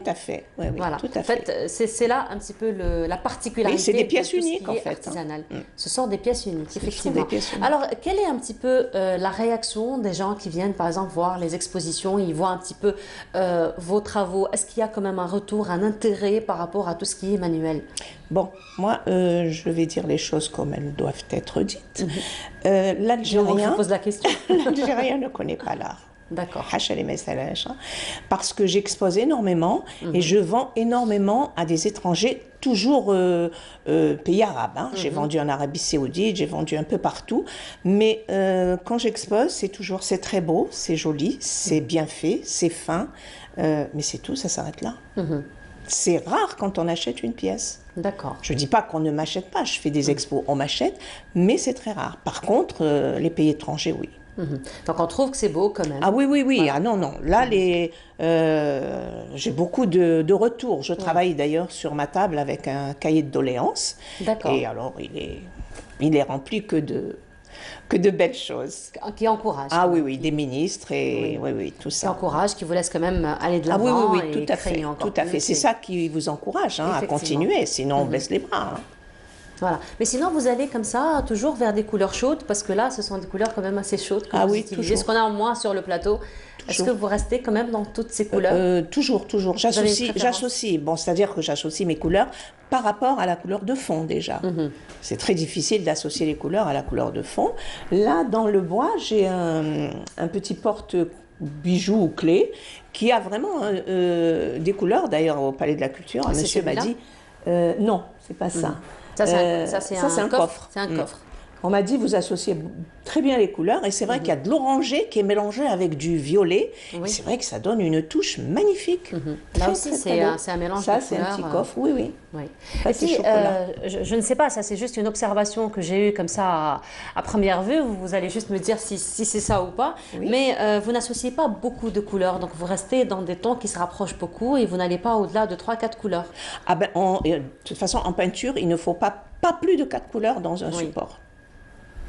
à fait. Voilà. Tout à fait. En fait, c'est là un petit peu la particularité. Et c'est des pièces uniques en fait. Artisanal. Ce sont des pièces uniques, effectivement. Alors, quelle est un petit peu la réaction des gens qui viennent, par exemple, voir les expositions, ils voient un petit peu vos travaux? Est-ce qu'il y a quand même un retour, un intérêt par rapport à tout ce qui est manuel? Bon, moi, je vais dire les choses comme elles doivent être dites. L'Algérien... Je pose la question. L'Algérien ne connaît pas l'art. D'accord. Parce que j'expose énormément et je vends énormément à des étrangers, toujours pays arabes. J'ai vendu en Arabie Saoudite, j'ai vendu un peu partout. Mais quand j'expose, c'est très beau, c'est joli, c'est bien fait, c'est fin. Mais c'est tout, ça s'arrête là. C'est rare quand on achète une pièce. D'accord. Je ne dis pas qu'on ne m'achète pas, je fais des expos, on m'achète, mais c'est très rare. Par contre, les pays étrangers, oui. Donc on trouve que c'est beau quand même. Ah oui. Voilà. Ah non. Là, j'ai beaucoup de retours. Je travaille d'ailleurs sur ma table avec un cahier de doléances. D'accord. Et alors, il est rempli que de belles choses. Qui encouragent. Ah oui, des ministres et tout ça. Qui encouragent, qui vous laissent quand même aller de l'avant. Oui, tout à fait. C'est ça qui vous encourage à continuer, sinon on baisse les bras. Voilà. Mais sinon, vous allez comme ça, toujours vers des couleurs chaudes, parce que là, ce sont des couleurs quand même assez chaudes que vous utilisez. Ce qu'on a en moins sur le plateau. Est-ce que vous restez quand même dans toutes ces couleurs? Toujours. J'associe. Bon, c'est-à-dire que j'associe mes couleurs par rapport à la couleur de fond déjà. C'est très difficile d'associer les couleurs à la couleur de fond. Là, dans le bois, j'ai un petit porte-bijoux ou clé qui a vraiment des couleurs. D'ailleurs, au Palais de la Culture, un monsieur m'a dit non, c'est pas ça. Ça, c'est un coffre. C'est un coffre. On m'a dit, vous associez très bien les couleurs, et c'est vrai qu'il y a de l'orangé qui est mélangé avec du violet. Oui. C'est vrai que ça donne une touche magnifique. Là aussi, c'est un mélange de couleurs. Ça, c'est un petit coffre, oui, oui. Oui. Ça, Et c'est puis, chocolat. je ne sais pas, ça c'est juste une observation que j'ai eue comme ça à première vue. Vous allez juste me dire si c'est ça ou pas. Oui. Mais vous n'associez pas beaucoup de couleurs, donc vous restez dans des tons qui se rapprochent beaucoup et vous n'allez pas au-delà de 3-4 couleurs. Ah ben, de toute façon, en peinture, il ne faut pas plus de 4 couleurs dans un support.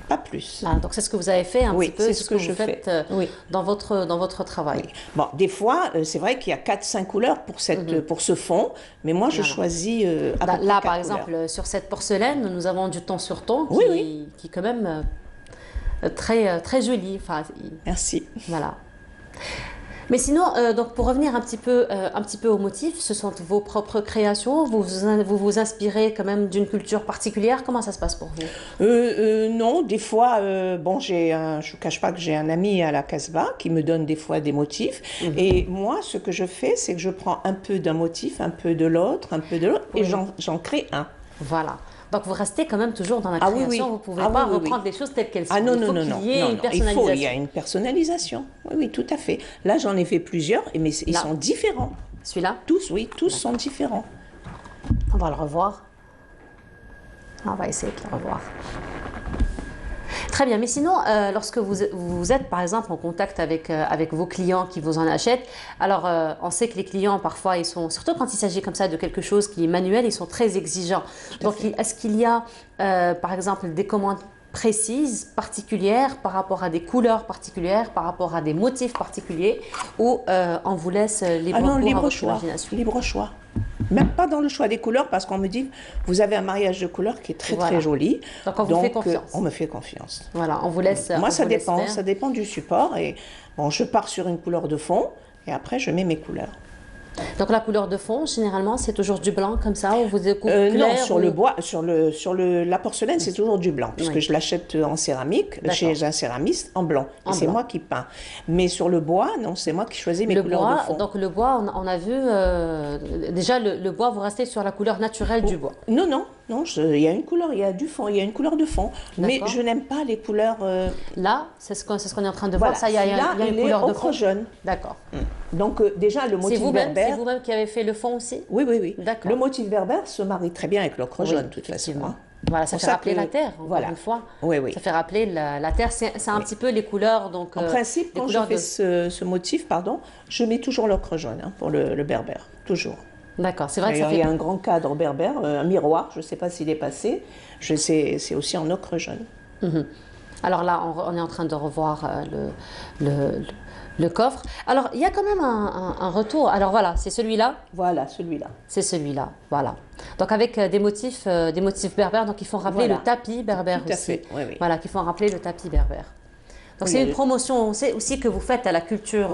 Pas plus. Ah, donc c'est ce que vous avez fait un Oui, petit peu, c'est ce que vous je faites fais. Oui. dans votre travail. Oui. Bon, des fois, c'est vrai qu'il y a 4-5 couleurs pour ce fond, mais moi, je choisis à peu près Là, 4 par couleurs. exemple, sur cette porcelaine, nous avons du ton sur ton Oui, qui est quand même très joli. Enfin, Merci. Voilà. Mais sinon, donc pour revenir un petit peu au motif, ce sont vos propres créations. Vous vous inspirez quand même d'une culture particulière. Comment ça se passe pour vous? Non, des fois, bon, je ne cache pas que j'ai un ami à la Casbah qui me donne des fois des motifs. Et moi, ce que je fais, c'est que je prends un peu d'un motif, un peu de l'autre, un peu de l'autre, et j'en crée un. Voilà. Donc vous restez quand même toujours dans la Ah création, oui, oui. vous ne pouvez pas reprendre les choses telles qu'elles sont. Ah non, il faut non, qu'il non, y ait non, une non. personnalisation. Il y a une personnalisation. Oui, oui, tout à fait. Là, j'en ai fait plusieurs, mais ils sont différents. Celui-là? Tous, oui, tous sont différents. On va le revoir. On va essayer de le revoir. Très bien, mais sinon, lorsque vous êtes par exemple en contact avec vos clients qui vous en achètent, alors on sait que les clients parfois, ils sont, surtout quand il s'agit comme ça de quelque chose qui est manuel, ils sont très exigeants. Donc est-ce qu'il y a par exemple des commandes précises, particulières, par rapport à des couleurs particulières, par rapport à des motifs particuliers, ou on vous laisse libre cours à votre imagination? Libre choix. Même pas dans le choix des couleurs, parce qu'on me dit, vous avez un mariage de couleurs qui est très très joli. Donc on vous fait confiance. On me fait confiance. Voilà, on vous laisse. Moi, ça dépend du support. Et bon, je pars sur une couleur de fond, et après, je mets mes couleurs. Donc la couleur de fond, généralement, c'est toujours du blanc comme ça, ou vous découpez non, sur le bois, la porcelaine, c'est toujours du blanc, puisque je l'achète en céramique, chez un céramiste, en blanc. Et c'est moi qui peins. Mais sur le bois, non, c'est moi qui choisis mes couleurs de fond. Donc le bois, on a vu, déjà le bois, vous restez sur la couleur naturelle du bois. Non, non, non, il y a une couleur, il y a du fond, il y a une couleur de fond. Mais je n'aime pas les couleurs... Là, c'est ce qu'on est en train de voir, ça, il y a une couleur de fond. Jaune. D'accord. Donc déjà, le motif berbère... C'est vous-même qui avez fait le fond aussi? Oui, oui, oui. D'accord. Le motif berbère se marie très bien avec l'ocre jaune, de toute façon. Voilà, ça fait rappeler la terre, encore une fois. Oui, oui. Ça fait rappeler la terre, c'est un petit peu les couleurs. Donc, en principe, quand je fais ce motif, je mets toujours l'ocre jaune pour le berbère, toujours. D'accord, c'est vrai que ça fait... Il y a un grand cadre berbère, un miroir, je ne sais pas s'il est passé, c'est aussi en ocre jaune. Alors là, on est en train de revoir le coffre. Alors, il y a quand même un retour. Alors voilà, c'est celui-là. Voilà, celui-là. C'est celui-là, voilà. Donc avec des motifs berbères, donc ils font rappeler le tapis berbère Tout à aussi. fait, oui, oui. Voilà, qui font rappeler le tapis berbère. Donc c'est une promotion, on sait aussi que vous faites à la culture,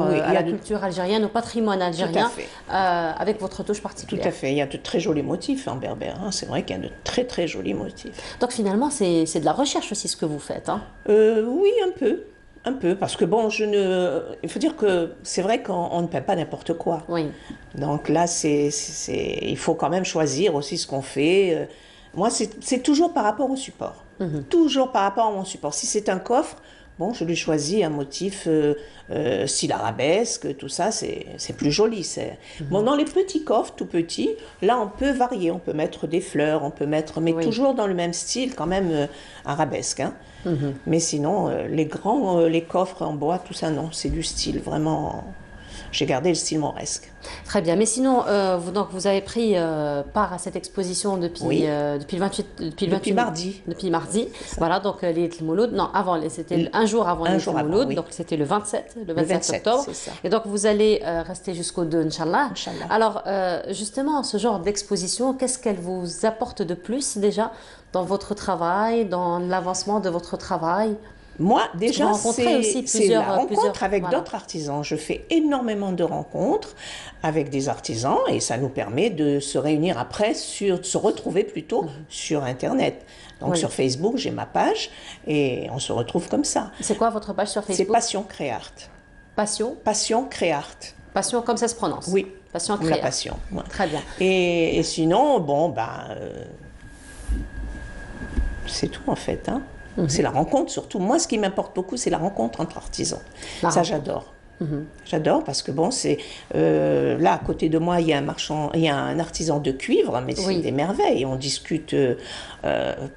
culture algérienne, au patrimoine algérien, avec votre touche particulière. Tout à fait, il y a de très jolis motifs en berbère. C'est vrai qu'il y a de très très jolis motifs. Donc finalement, c'est de la recherche aussi ce que vous faites. Oui, un peu. Un peu, parce que bon, il faut dire que c'est vrai qu'on ne peint pas n'importe quoi. Oui. Donc là, il faut quand même choisir aussi ce qu'on fait. Moi, c'est toujours par rapport au support. Toujours par rapport à mon support. Si c'est un coffre, bon, je lui choisis un motif style arabesque, tout ça, c'est plus joli. Bon, dans les petits coffres, tout petits, là, on peut varier. On peut mettre des fleurs, on peut mettre... Mais toujours dans le même style, quand même, arabesque. Mais sinon, les coffres en bois, tout ça, non. C'est du style, vraiment... J'ai gardé le style mauresque. Très bien. Mais sinon, vous avez pris part à cette exposition depuis mardi. Depuis mardi. Voilà, donc les Mouloud. Non, avant, c'était un jour avant les Mouloud. Donc c'était le 27 octobre. Et donc vous allez rester jusqu'au 2, Inch'Allah. Alors, justement, ce genre d'exposition, qu'est-ce qu'elle vous apporte de plus déjà dans votre travail, dans l'avancement de votre travail? Moi, déjà, c'est la rencontre avec d'autres artisans. Je fais énormément de rencontres avec des artisans et ça nous permet de se réunir après, de se retrouver plutôt sur Internet. Donc sur Facebook, j'ai ma page et on se retrouve comme ça. C'est quoi votre page sur Facebook? C'est Passion Créart. Passion? Passion Créart. Passion comme ça se prononce? Oui. Passion Créart. La passion. Ouais. Très bien. Et sinon, bon, c'est tout en fait, C'est la rencontre surtout. Moi, ce qui m'importe beaucoup, c'est la rencontre entre artisans. Ça, j'adore. J'adore parce que bon, c'est là à côté de moi, il y a un artisan de cuivre, mais c'est des merveilles. On discute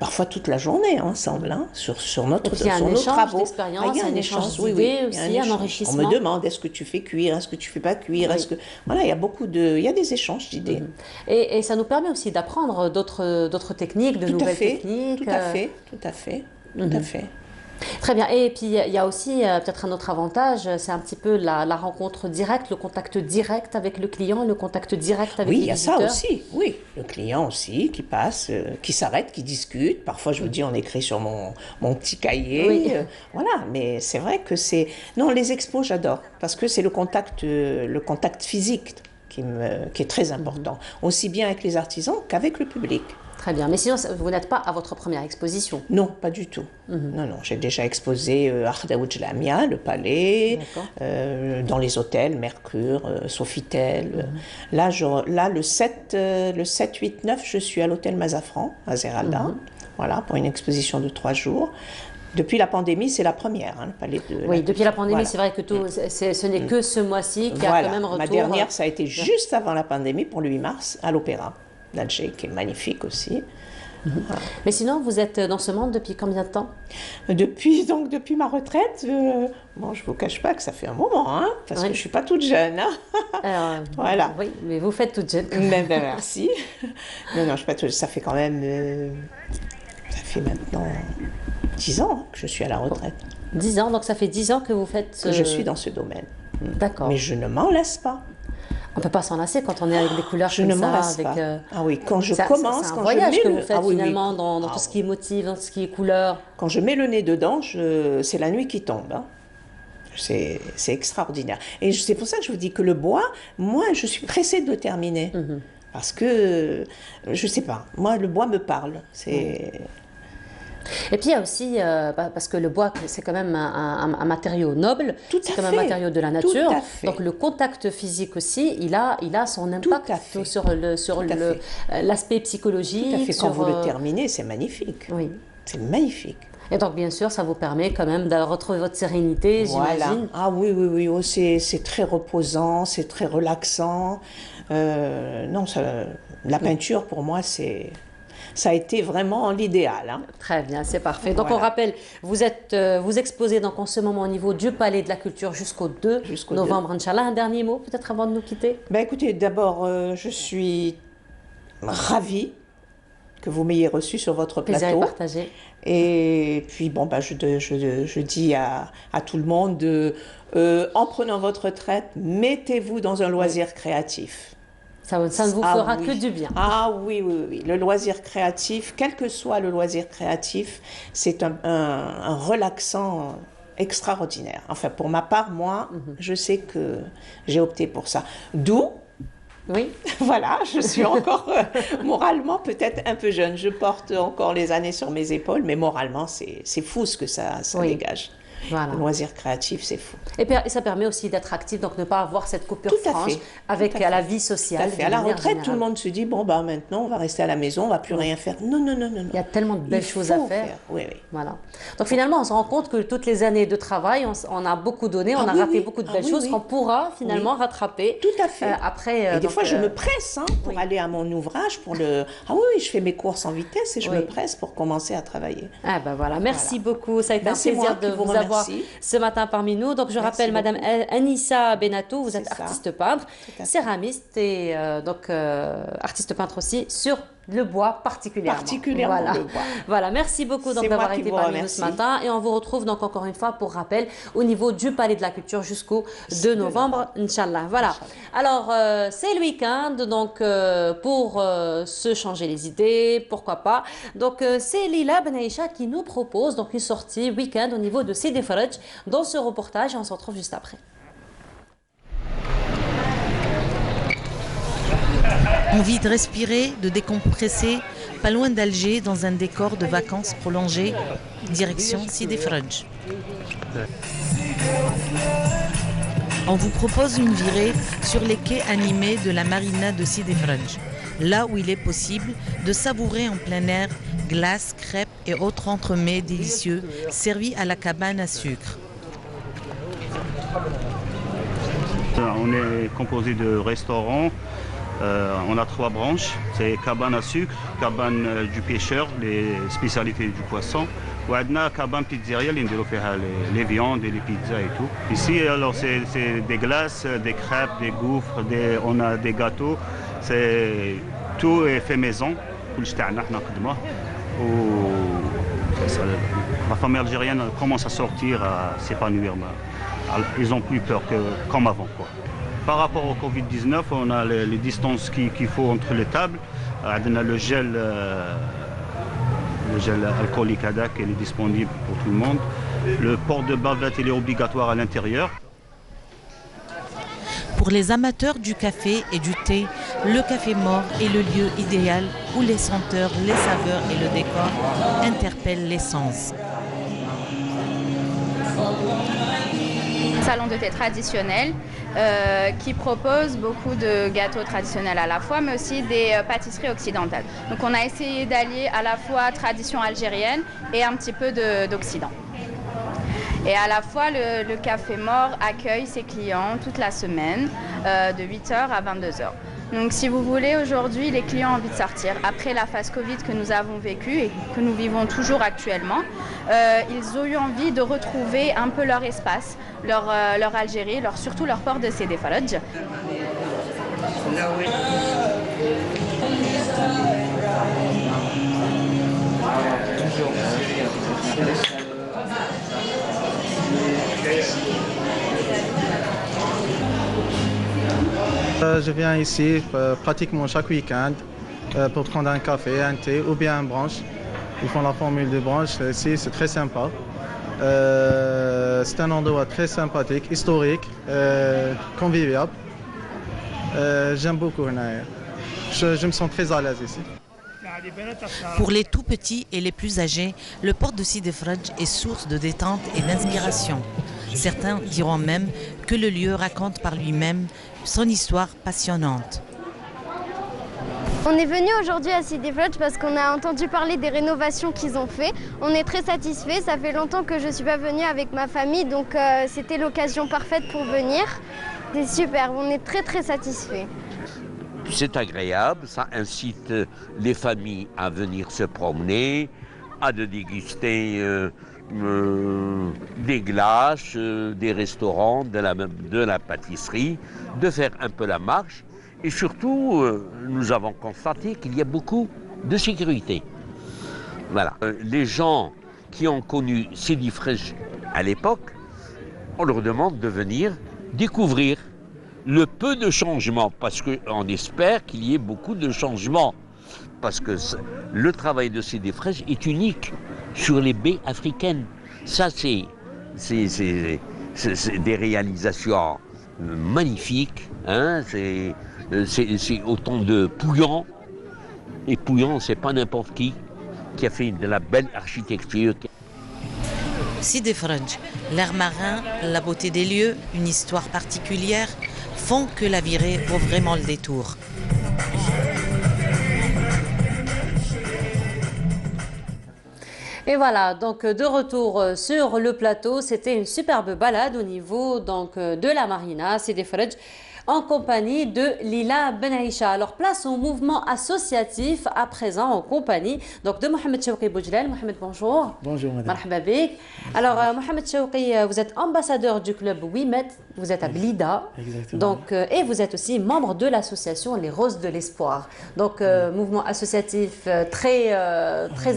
parfois toute la journée ensemble sur nos travaux. Il y a un échange d'idées aussi, un enrichissement. On me demande est-ce que tu fais cuire, est-ce que tu fais pas cuire, est-ce que voilà, il y a des échanges d'idées. Et ça nous permet aussi d'apprendre d'autres techniques, de nouvelles techniques. Tout à fait. Très bien. Et puis, il y a aussi peut-être un autre avantage, c'est un petit peu la rencontre directe, le contact direct avec le client, le contact direct avec les visiteurs. Oui, il y a ça aussi. Oui, le client aussi qui passe, qui s'arrête, qui discute. Parfois, je vous dis, on écrit sur mon petit cahier. Voilà, mais c'est vrai que c'est... Non, les expos, j'adore, parce que c'est le contact physique qui est très important, aussi bien avec les artisans qu'avec le public. Très bien, mais sinon, vous n'êtes pas à votre première exposition? Non, pas du tout. Non, j'ai déjà exposé à Khdaoudj Lamia, le Palais, dans les hôtels, Mercure, Sofitel. Là, le 7, 8, 9, je suis à l'hôtel Mazafran, à Zeralda, voilà, pour une exposition de 3 jours. Depuis la pandémie, c'est la première, le Palais de... Oui, depuis la pandémie, c'est vrai que ce n'est que ce mois-ci qu'il y a quand même retour. Ma dernière, ça a été juste avant la pandémie, pour le 8 mars, à l'Opéra d'Alger, qui est magnifique aussi. Voilà. Mais sinon, vous êtes dans ce monde depuis combien de temps? Depuis ma retraite, bon, je ne vous cache pas que ça fait un moment, parce que je ne suis pas toute jeune. Voilà. Oui, mais vous faites toute jeune. Merci. Non, je ne suis pas toute jeune. Ça fait quand même... ça fait maintenant 10 ans que je suis à la retraite. 10 ans, donc ça fait 10 ans que vous faites... Que je suis dans ce domaine. D'accord. Mais je ne m'en lasse pas. On ne peut pas s'en lasser quand on est avec des couleurs je comme ne ça. m'en lasse pas. Ah oui, quand je commence, c'est un quand voyage je mets que vous faites finalement dans tout ce qui est motif, dans tout ce qui est couleur. Quand je mets le nez dedans, c'est la nuit qui tombe. C'est extraordinaire. Et c'est pour ça que je vous dis que le bois, moi, je suis pressée de le terminer. Parce que, je ne sais pas, moi, le bois me parle. Et puis il y a aussi, parce que le bois, c'est quand même un matériau noble, c'est quand même un matériau de la nature, donc le contact physique aussi, il a son impact sur l'aspect psychologique. Tout à fait, quand vous le terminez, c'est magnifique. Oui. C'est magnifique. Et donc bien sûr, ça vous permet quand même de retrouver votre sérénité, j'imagine. Ah oui, oh, c'est très reposant, c'est très relaxant. Non, la peinture pour moi, ça a été vraiment l'idéal. Très bien, c'est parfait. Donc on rappelle, vous exposez donc en ce moment au niveau du Palais de la Culture jusqu'au 2 novembre, Inch'Allah. Un dernier mot peut-être avant de nous quitter? Écoutez, d'abord, je suis ravie que vous m'ayez reçu sur votre plateau. Plaisir partagé. Et puis je dis à tout le monde, en prenant votre retraite, mettez-vous dans un loisir créatif. Ça ne vous fera que du bien. Ah oui. Le loisir créatif, quel que soit le loisir créatif, c'est un relaxant extraordinaire. Enfin, pour ma part, moi, je sais que j'ai opté pour ça. D'où, voilà, je suis encore moralement peut-être un peu jeune. Je porte encore les années sur mes épaules, mais moralement, c'est fou ce que ça dégage. Voilà. Le loisir créatif, c'est fou. Et ça permet aussi d'être actif, donc ne pas avoir cette coupure franche avec la vie sociale. À la retraite, tout le monde se dit, maintenant, on va rester à la maison, on ne va plus rien faire. Non. Il y a tellement de belles choses à faire. Oui. Voilà. Donc finalement, on se rend compte que toutes les années de travail, on a beaucoup donné, on a raté beaucoup de belles choses qu'on pourra finalement rattraper. Tout à fait. Après, et des fois, je me presse pour aller à mon ouvrage, je fais mes courses en vitesse et je me presse pour commencer à travailler. Ah voilà. Merci beaucoup. Ça a été un plaisir de vous avoir ce matin parmi nous. Donc je rappelle Madame Anissa Benatou, vous êtes artiste peintre, céramiste et artiste peintre aussi sur le bois particulièrement. Le bois. Voilà, merci beaucoup d'avoir été parmi nous ce matin et on vous retrouve donc encore une fois pour rappel au niveau du Palais de la Culture jusqu'au 2 novembre, Inch'Allah. Voilà. Alors c'est le week-end donc pour se changer les idées, pourquoi pas. Donc c'est Lila Benaïcha qui nous propose donc une sortie week-end au niveau de Sidi Faraj dans ce reportage et on se retrouve juste après. Envie de respirer, de décompresser, pas loin d'Alger, dans un décor de vacances prolongées, direction Sidi Faraj. On vous propose une virée sur les quais animés de la marina de Sidi Fredj, là où il est possible de savourer en plein air glaces, crêpes et autres entremets délicieux servis à la cabane à sucre. On est composé de restaurants. On a 3 branches, c'est cabane à sucre, cabane du pêcheur, les spécialités du poisson, ou adna cabane pizzeria, les viandes et les pizzas et tout. Ici, alors c'est des glaces, des crêpes, des gaufres, on a des gâteaux, tout est fait maison. La famille algérienne commence à sortir, à s'épanouir. Ils ont plus peur que comme avant, quoi. Par rapport au Covid-19, on a les distances qu'il faut entre les tables. On a le gel alcoolique il est disponible pour tout le monde. Le port de bavette il est obligatoire à l'intérieur. Pour les amateurs du café et du thé, le Café Mort est le lieu idéal où les senteurs, les saveurs et le décor interpellent les sens. Salon de thé traditionnel qui propose beaucoup de gâteaux traditionnels à la fois, mais aussi des pâtisseries occidentales. Donc on a essayé d'allier à la fois tradition algérienne et un petit peu d'Occident. Et à la fois, le Café Mort accueille ses clients toute la semaine, de 8h à 22h. Donc si vous voulez, aujourd'hui, les clients ont envie de sortir. Après la phase Covid que nous avons vécue et que nous vivons toujours actuellement, ils ont eu envie de retrouver un peu leur espace, leur Algérie, surtout leur port de Sidi Fredj. Je viens ici pratiquement chaque week-end pour prendre un café, un thé ou bien un brunch. Ils font la formule de brunch ici, c'est très sympa. C'est un endroit très sympathique, historique, convivial. J'aime beaucoup. Je me sens très à l'aise ici. Pour les tout petits et les plus âgés, le port de Sidi Fredj est source de détente et d'inspiration. Certains diront même que le lieu raconte par lui-même son histoire passionnante. On est venu aujourd'hui à Sidi Fredj parce qu'on a entendu parler des rénovations qu'ils ont fait. On est très satisfait. Ça fait longtemps que je ne suis pas venue avec ma famille, donc c'était l'occasion parfaite pour venir. C'est super, on est très satisfait. C'est agréable, ça incite les familles à venir se promener, à déguster des glaces, des restaurants, de la pâtisserie, de faire un peu la marche. Et surtout, nous avons constaté qu'il y a beaucoup de sécurité. Voilà. Les gens qui ont connu Sidi Fredj à l'époque, on leur demande de venir découvrir le peu de changements, parce qu'on espère qu'il y ait beaucoup de changements. Parce que le travail de Sidi Fredj est unique sur les baies africaines. Ça, c'est des réalisations magnifiques. Hein, c'est autant de Pouillan. Et Pouillan, c'est pas n'importe qui a fait de la belle architecture. Sidi Fredj, l'air marin, la beauté des lieux, une histoire particulière font que la virée vaut vraiment le détour. Et voilà, donc de retour sur le plateau, c'était une superbe balade au niveau donc, de la marina, Sidi Fredj, en compagnie de Lila Benaïcha. Alors place au mouvement associatif à présent en compagnie donc de Mohamed Chouki Boujlal. Mohamed, bonjour. Bonjour madame. Marhaba bik. Alors Mohamed Chouki, vous êtes ambassadeur du club Ouimet, vous êtes à Blida. Exactement. Donc, et vous êtes aussi membre de l'association Les Roses de l'Espoir. Donc mouvement associatif très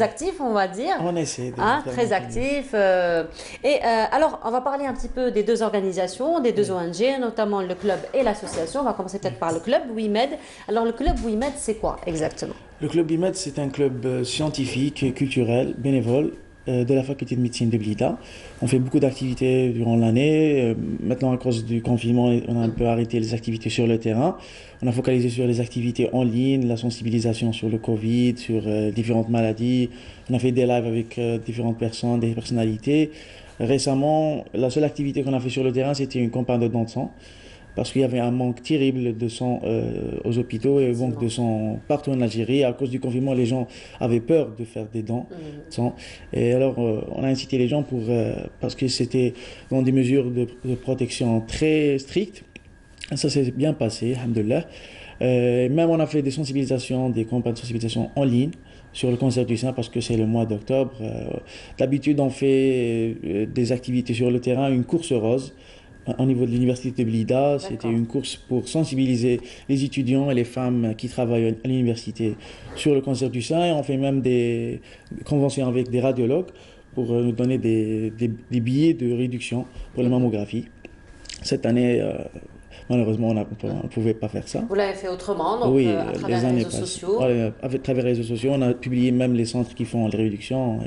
actif, on va dire. On essaie de très actif. Alors on va parler un petit peu des deux organisations, des deux ONG, notamment le club et l'association. On va commencer peut-être par le club Ouimet. Alors le club Ouimet, c'est quoi exactement? Le club Ouimet, c'est un club scientifique et culturel, bénévole, de la faculté de médecine de Blida. On fait beaucoup d'activités durant l'année. Maintenant, à cause du confinement, on a un peu arrêté les activités sur le terrain. On a focalisé sur les activités en ligne, la sensibilisation sur le Covid, sur différentes maladies. On a fait des lives avec différentes personnes, des personnalités. Récemment, la seule activité qu'on a fait sur le terrain, c'était une campagne de don de sang, parce qu'il y avait un manque terrible de sang aux hôpitaux et un manque de sang partout en Algérie. À cause du confinement, les gens avaient peur de faire des dons de sang. Et alors, on a incité les gens parce que c'était dans des mesures de protection très strictes. Ça s'est bien passé, alhamdoulilah. Même on a fait des sensibilisations, des campagnes de sensibilisation en ligne sur le cancer du sein parce que c'est le mois d'octobre. D'habitude, on fait des activités sur le terrain, une course rose au niveau de l'université de Blida. C'était une course pour sensibiliser les étudiants et les femmes qui travaillent à l'université sur le cancer du sein. Et on fait même des conventions avec des radiologues pour nous donner des billets de réduction pour la mammographie. Cette année, malheureusement, on ne pouvait pas faire ça. Vous l'avez fait autrement, donc oui, à travers les réseaux sociaux. À travers les réseaux sociaux, on a publié même les centres qui font les réductions,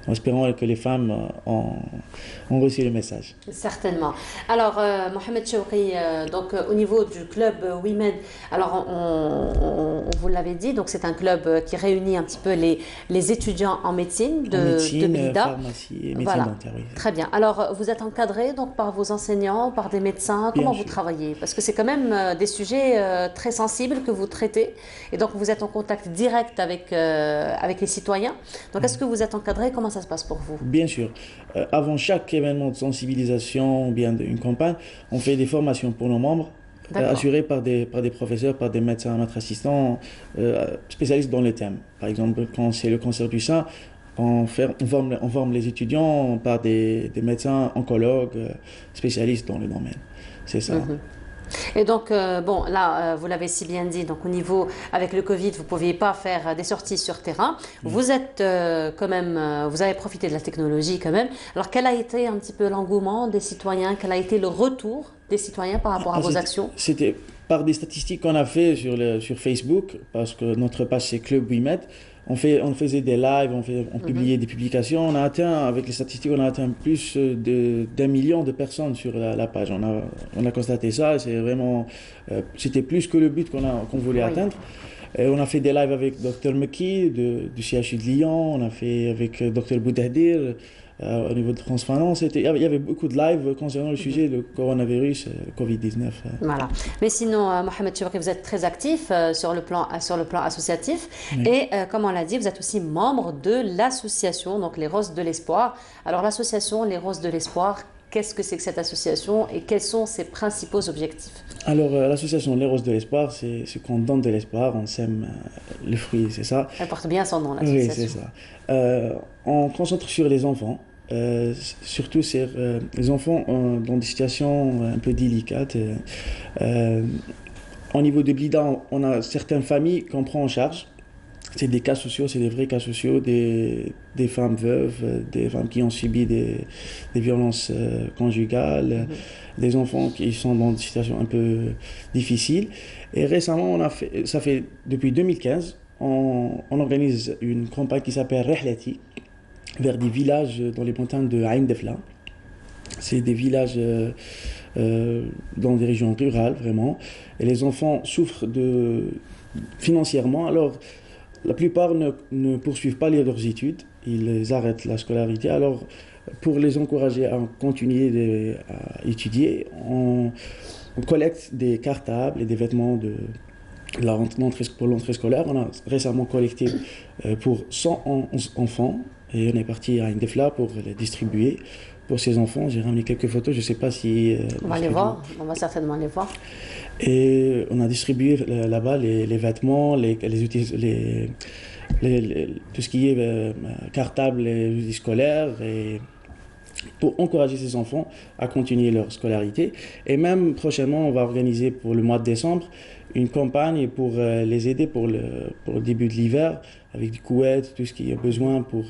en espérant que les femmes ont reçu le message. Certainement. Alors, Mohamed Chouki, donc au niveau du club Women, alors on vous l'avait dit, donc c'est un club qui réunit un petit peu les étudiants en médecine de Blida. Pharmacie et médecine dentaire, oui. Très bien. Alors, vous êtes encadré donc par vos enseignants, par des médecins. Comment vous travaillez? Parce que c'est quand même des sujets très sensibles que vous traitez, et donc vous êtes en contact direct avec les citoyens. Donc, est-ce que vous êtes encadré? Comment ça se passe pour vous? Bien sûr. Avant chaque événement de sensibilisation ou bien d'une campagne, on fait des formations pour nos membres, assurées par des professeurs, par des médecins, maîtres assistants, spécialistes dans le thème. Par exemple, quand c'est le cancer du sein, on forme les étudiants par des médecins oncologues, spécialistes dans le domaine. C'est ça. Et donc, bon, là, vous l'avez si bien dit, donc au niveau, avec le Covid, vous ne pouviez pas faire des sorties sur terrain. Vous êtes quand même, vous avez profité de la technologie quand même. Alors, quel a été un petit peu l'engouement des citoyens? Quel a été le retour des citoyens par rapport à vos actions? C'était par des statistiques qu'on a fait sur Facebook, parce que notre page c'est Club WIMED. On faisait des lives, on publiait des publications. On a atteint, avec les statistiques, on a atteint plus d'1 million de personnes sur la page. On a constaté ça. C'est vraiment, c'était plus que le but qu'on voulait atteindre. Et on a fait des lives avec Dr Meki du CHU de Lyon. On a fait avec Dr Boudahdir au niveau de France Finance. Il y avait beaucoup de lives concernant le sujet du coronavirus, le Covid-19. Voilà. Mais sinon, Mohamed Chouki, vous êtes très actif sur le plan associatif. Oui. Et comme on l'a dit, vous êtes aussi membre de l'association, donc les Roses de l'Espoir. Alors l'association Les Roses de l'Espoir, qu'est-ce que c'est que cette association et quels sont ses principaux objectifs? Alors l'association Les Roses de l'Espoir, c'est ce qu'on donne de l'espoir, on sème le fruit, c'est ça. Elle porte bien son nom, l'association. Oui, c'est ça. On concentre sur les enfants. Surtout sur les enfants dans des situations un peu délicates. Au niveau de Blida, on a certaines familles qu'on prend en charge. C'est des cas sociaux, c'est des vrais cas sociaux, des femmes veuves, des femmes qui ont subi des violences conjugales, des enfants qui sont dans des situations un peu difficiles. Et récemment, ça fait depuis 2015, on organise une campagne qui s'appelle Rehlati, vers des villages dans les montagnes de Ain Defla. C'est des villages dans des régions rurales, vraiment. Et les enfants souffrent financièrement. Alors, la plupart ne poursuivent pas leurs études. Ils arrêtent la scolarité. Alors, pour les encourager à continuer à étudier, on collecte des cartables et des vêtements pour l'entrée scolaire. On a récemment collecté pour 111 enfants. Et on est parti à Indefla pour les distribuer pour ces enfants. J'ai ramené quelques photos, je ne sais pas si... on va les voir, on va certainement les voir. Et on a distribué là-bas les vêtements, tout ce qui est cartable, les outils scolaires, et pour encourager ces enfants à continuer leur scolarité. Et même prochainement, on va organiser pour le mois de décembre une campagne pour les aider pour le début de l'hiver, avec du couettes, tout ce qu'il y a besoin pour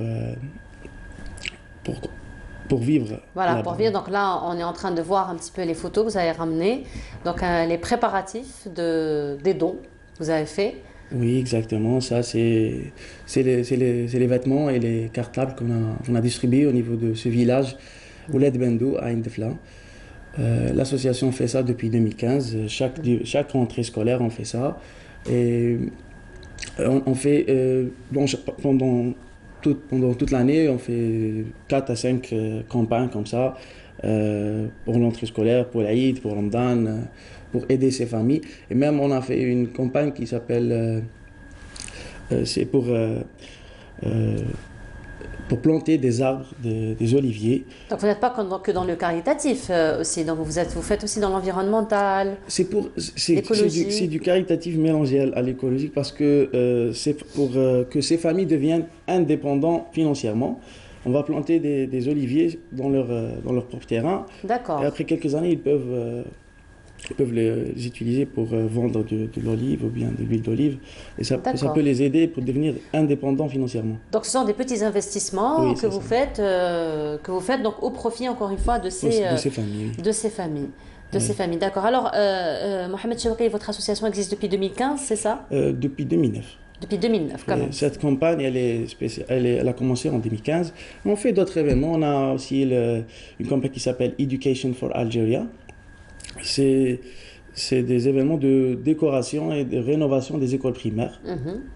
vivre. Voilà, pour vivre. Donc là, on est en train de voir un petit peu les photos que vous avez ramenées. Donc les préparatifs des dons que vous avez faits. Oui, exactement. Ça, c'est les vêtements et les cartables qu'on a distribués au niveau de ce village, Ouled Bendou, à Indefla. L'association fait ça depuis 2015. Chaque rentrée scolaire, on fait ça. Et on fait pendant pendant toute l'année, on fait 4 à 5 campagnes comme ça, pour l'entrée scolaire, pour l'Aïd, pour Ramadan, pour aider ces familles. Et même on a fait une campagne qui s'appelle, c'est pour planter des arbres, des oliviers. Donc vous n'êtes pas que dans le caritatif aussi, donc vous faites aussi dans l'environnemental, l'écologie. C'est du caritatif mélangé à l'écologique parce que c'est pour que ces familles deviennent indépendantes financièrement. On va planter des oliviers dans leur propre terrain. D'accord. Et après quelques années, ils peuvent les utiliser pour vendre de l'olive ou bien de l'huile d'olive. Et ça peut les aider pour devenir indépendants financièrement. Donc ce sont des petits investissements oui, que vous faites donc au profit, encore une fois, de ces familles. Oui. De ces familles. Ces familles, d'accord. Alors, Mohamed Chawki, votre association existe depuis 2015, c'est ça? Depuis 2009. Depuis 2009, quand même. Cette campagne, elle a commencé en 2015. On fait d'autres événements. On a aussi une campagne qui s'appelle Education for Algeria. C'est des événements de décoration et de rénovation des écoles primaires.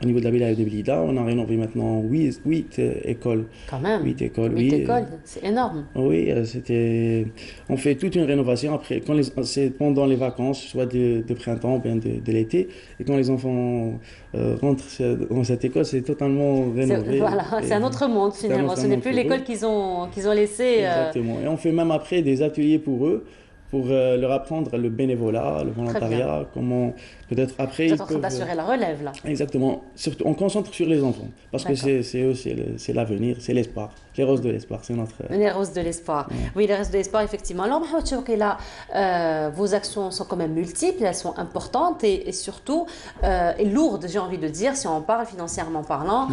Au niveau de la Wilaya de Blida, on a rénové maintenant 8 écoles. Quand même. 8 écoles, 8 écoles, c'est énorme. Oui, on fait toute une rénovation après, c'est pendant les vacances, soit de printemps ou bien de l'été. Et quand les enfants rentrent dans cette école, c'est totalement rénové. Voilà, c'est un autre monde finalement. Ce n'est plus l'école qu'ils ont laissée. Exactement. Et on fait même après des ateliers pour eux, pour leur apprendre le bénévolat, le volontariat, comment peut-être après... Vous êtes en train d'assurer la relève, là. Exactement. Surtout, on concentre sur les enfants, parce que c'est eux, c'est l'avenir, c'est l'espoir. Les roses de l'espoir, c'est notre... Les roses de l'espoir. Ouais. Oui, les roses de l'espoir, effectivement. Alors, Mohamed Chawki, là, vos actions sont quand même multiples, elles sont importantes et surtout et lourdes, j'ai envie de dire, si on parle financièrement parlant.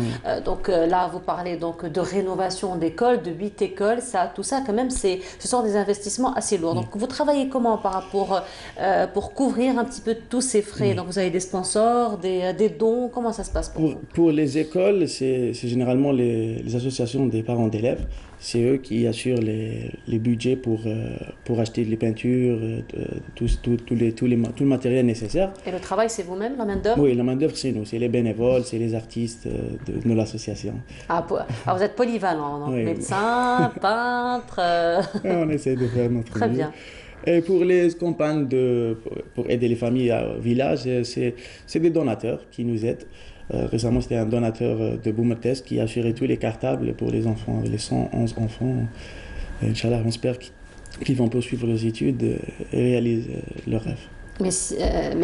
Donc là, vous parlez donc de rénovation d'écoles, de 8 écoles, tout ça, quand même, ce sont des investissements assez lourds. Donc, vous travaillez comment par rapport pour couvrir un petit peu tous ces frais? Donc, vous avez des sponsors, des dons, comment ça se passe pour vous? Pour les écoles, c'est généralement les associations des parents d'élèves. C'est eux qui assurent les budgets pour acheter les peintures, tout le matériel nécessaire. Et le travail, c'est vous-même, la main-d'œuvre? Oui, la main-d'œuvre, c'est nous. C'est les bénévoles, c'est les artistes de l'association. Alors, vous êtes polyvalent, donc médecin, peintre... On essaie de faire notre Très mieux. bien. Et pour les campagnes pour aider les familles au village, c'est des donateurs qui nous aident. Récemment, c'était un donateur de Boumertes qui a assuré tous les cartables pour les enfants, les 111 enfants. Inch'Allah, on espère qu'ils vont poursuivre leurs études et réaliser leurs rêves. Mais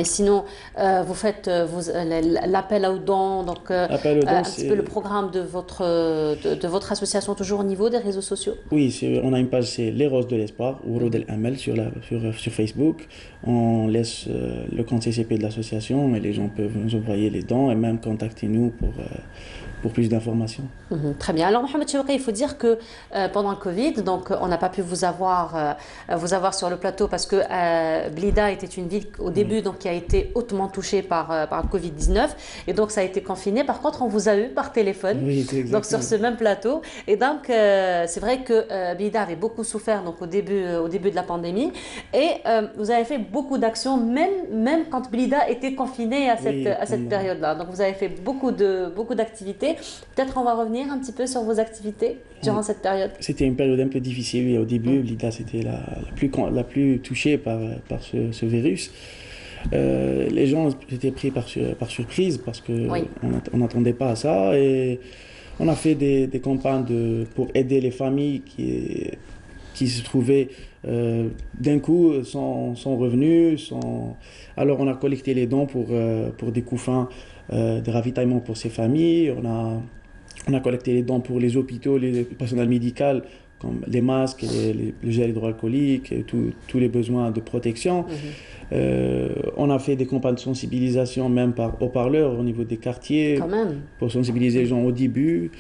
sinon, vous faites l'appel aux dons, donc un petit peu le programme de votre association, toujours au niveau des réseaux sociaux? Oui, on a une page, c'est Les Roses de l'Espoir, ou Roud El Amel sur Facebook. On laisse le compte CCP de l'association et les gens peuvent nous envoyer les dons et même contacter nous pour plus d'informations. Très bien. Alors, Mohamed Chawki, il faut dire que pendant le Covid, donc, on n'a pas pu vous avoir sur le plateau parce que Blida était une ville au début donc, qui a été hautement touchée par le Covid-19 et donc ça a été confiné. Par contre, on vous a eu par téléphone, donc sur ce même plateau. Et donc, c'est vrai que Blida avait beaucoup souffert donc, au début de la pandémie et vous avez fait beaucoup d'actions, même quand Blida était confiné à cette période-là. Donc, vous avez fait beaucoup d'activités. Peut-être on va revenir un petit peu sur vos activités durant cette période. C'était une période un peu difficile. Oui. Au début, Blida, c'était la plus touchée par ce virus. Les gens étaient pris par surprise parce qu'on n'attendait pas à ça. Et on a fait des campagnes pour aider les familles qui se trouvaient d'un coup sans revenus. Alors on a collecté les dons pour des couffins de ravitaillement pour ces familles. On a collecté les dons pour les hôpitaux, les personnels médicaux, comme les masques, le gel hydroalcoolique, et tous les besoins de protection. On a fait des campagnes de sensibilisation, même par haut-parleurs au niveau des quartiers, pour sensibiliser les gens au début.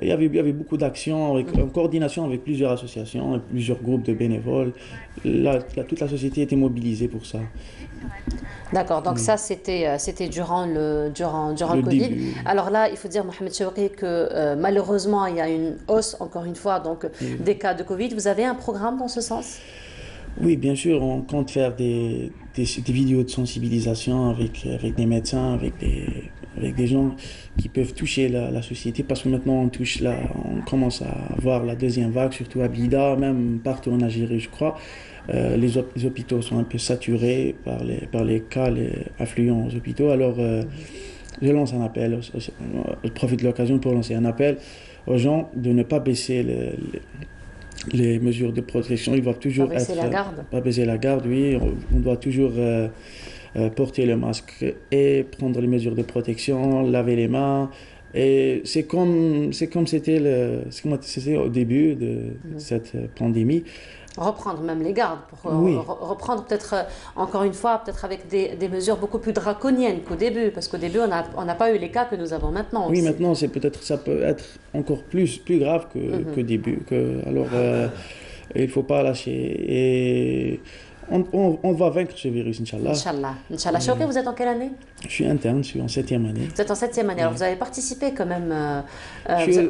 Il y avait beaucoup d'actions en coordination avec plusieurs associations et plusieurs groupes de bénévoles. Toute la société était mobilisée pour ça. D'accord, donc ça c'était durant le Covid. Début. Alors là, il faut dire, Mohamed Chawki, que malheureusement, il y a une hausse, encore une fois, donc, des cas de Covid. Vous avez un programme dans ce sens? Oui, bien sûr, on compte faire des vidéos de sensibilisation avec des médecins, avec avec des gens qui peuvent toucher la société, parce que maintenant on commence à voir la deuxième vague, surtout à Blida, même partout en Algérie, je crois. Les hôpitaux sont un peu saturés par les cas, les affluents aux hôpitaux. Alors, je lance un appel, je profite de l'occasion pour lancer un appel aux gens de ne pas baisser les mesures de protection. Ils doivent toujours pas baisser la garde. Pas baisser la garde, oui. On doit toujours porter le masque et prendre les mesures de protection, laver les mains. Et c'est comme c'était au début de cette pandémie. Reprendre même les gardes, pour reprendre peut-être, encore une fois, peut-être avec des mesures beaucoup plus draconiennes qu'au début, parce qu'au début, on n'a pas eu les cas que nous avons maintenant. Oui, aussi. Maintenant, ça peut être encore plus grave que début. Alors, il ne faut pas lâcher. Et on va vaincre ce virus, Inch'Allah. Inch'Allah. Chouki, vous êtes en quelle année? Je suis interne, je suis en 7e année. Vous êtes en 7e année, alors vous avez participé quand même,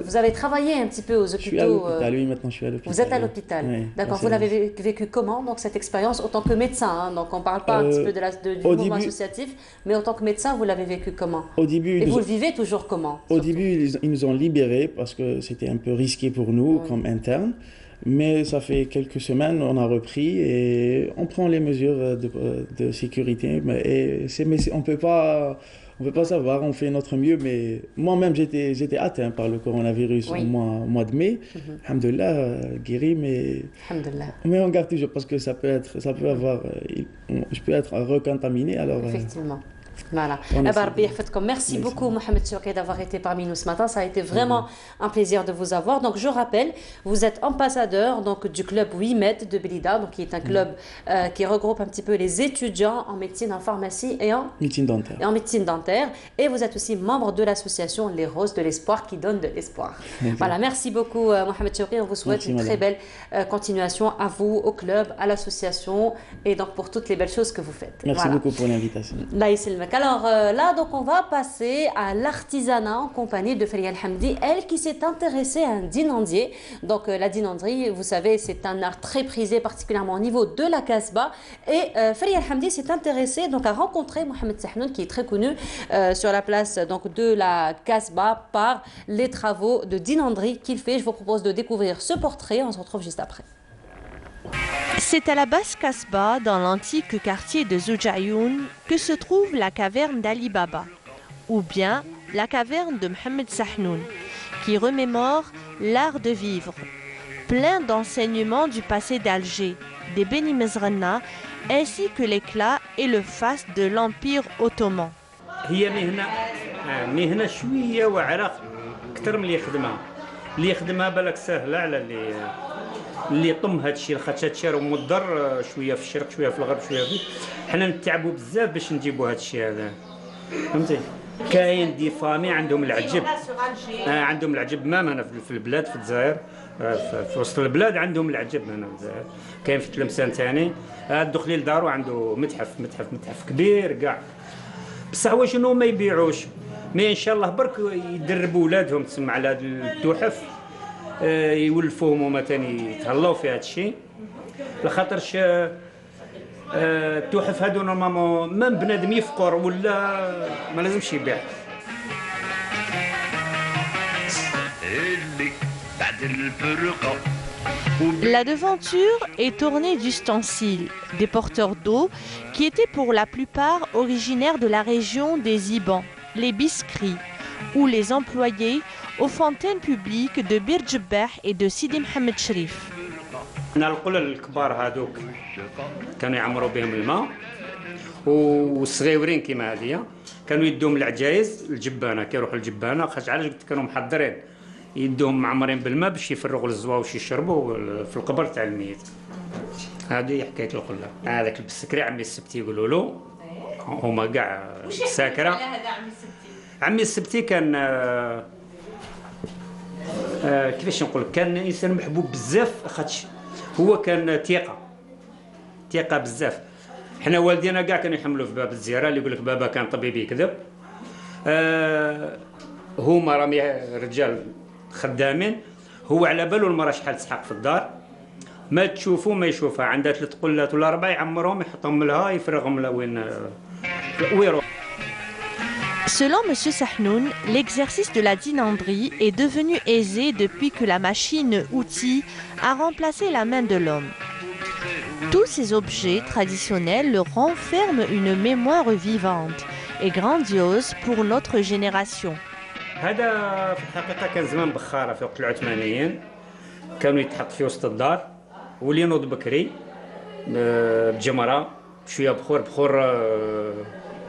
vous avez travaillé un petit peu aux hôpitaux. Je suis à l'hôpital, oui, maintenant je suis à l'hôpital. Vous êtes à l'hôpital, oui. D'accord. Vous l'avez vécu comment, donc, cette expérience, en tant que médecin, hein, donc on ne parle pas un petit peu du mouvement associatif, mais en tant que médecin, vous l'avez vécu comment? Au début, et vous le vivez toujours comment? Au début, ils nous ont libérés parce que c'était un peu risqué pour nous comme internes. Mais ça fait quelques semaines, on a repris et on prend les mesures de sécurité. Mais on ne peut pas savoir, on fait notre mieux. Mais moi-même, j'étais atteint par le coronavirus au mois de mai. Alhamdoulilah, guéri, mais on garde toujours parce que je peux être recontaminé. Alors, effectivement. Voilà. Merci beaucoup, Mohamed Chouki, d'avoir été parmi nous ce matin. Ça a été vraiment un plaisir de vous avoir. Donc, je rappelle, vous êtes ambassadeur du club WIMED de Blida, donc, qui est un club qui regroupe un petit peu les étudiants en médecine, en pharmacie et en médecine dentaire. Et vous êtes aussi membre de l'association Les Roses de l'Espoir, qui donne de l'espoir. Voilà, merci beaucoup, Mohamed Chouki. On vous souhaite une très belle continuation à vous, au club, à l'association et donc pour toutes les belles choses que vous faites. Merci beaucoup pour l'invitation. Alors là, donc, on va passer à l'artisanat en compagnie de Feria Hamdi, elle qui s'est intéressée à un dinandier. Donc la dinanderie, vous savez, c'est un art très prisé, particulièrement au niveau de la Kasbah. Et Feria Hamdi s'est intéressée donc à rencontrer Mohamed Sahnoun, qui est très connu sur la place donc, de la Kasbah par les travaux de dinanderie qu'il fait. Je vous propose de découvrir ce portrait. On se retrouve juste après. C'est à la basse Kasbah, dans l'antique quartier de Zoujayoun, que se trouve la caverne d'Ali Baba, ou bien la caverne de Mohamed Sahnoun, qui remémore l'art de vivre, plein d'enseignements du passé d'Alger, des Beni Mezrana, ainsi que l'éclat et le faste de l'Empire ottoman. اللي يطم هذا الشيء خاطر هذا الشيء راه مضر شويه في الشرق شويه في الغرب شويه في حنا نتعبوا بزاف باش نجيبوا هذا الشيء هذا فهمتي كاين دي فامي عندهم العجب عندهم العجب مام هنا في البلاد في الجزائر في وسط البلاد عندهم العجب هنا في الجزائر كاين في تلمسان ثاني الدخلي لدارو عنده متحف كبير كاع بصح هو شنو ما يبيعوش مي ان شاء الله برك يدربوا ولادهم تسمى على هاد التحف يولفوهم هما ثاني يتهلاو في هذا الشيء لخاطرش التحف هادو نورمالمون مام بنادم يفقر ولا ما لازمش يبيع. La devanture est ornée d'ustensiles, des porteurs d'eau qui étaient pour la plupart originaires de la région des Ibans, les biscris, ou les employés aux fontaines publiques de Bir Djebbah et de Sidi Mohamed Cherif. القلل الكبار هذوك كانوا يعمروا بهم الماء والصغيورين كيما هذه كانوا يدوهم العجايز الجبانه كيروحوا الجبانه خاطر علاش قلت كانوا محضرين يدوهم معمرين بالماء باش يفرغوا الزوا واش يشربوا في القبر تاع الميت. هذه حكايه القله. هذاك البسكري عمي السبتي يقولوا له هما كاع ساكره. عمي السبتي كان كيفاش نقول كان انسان محبوب بزاف خاطش هو كان ثقه بزاف. حنا والدينا كاع كانوا يحملوا في باب الزياره اللي يقول لك بابا كان طبيب يكذب. هما راهم رجال خدامين هو على باله المراه شحال تسحق في الدار ما تشوفوا ما يشوفها عندها 3 قلات ولا 4 يعمرهم يحطهم لها يفرغهم لها وين يروح. Selon M. Sahnoun, l'exercice de la dinanderie est devenu aisé depuis que la machine-outil a remplacé la main de l'homme. Tous ces objets traditionnels renferment une mémoire vivante et grandiose pour notre génération. هذا في الحقيقة كان زمان بخارة في وقت العثمانيين كانوا يتحط في وسط الدار واللي ينوض بكري بجمرة بشوية بخور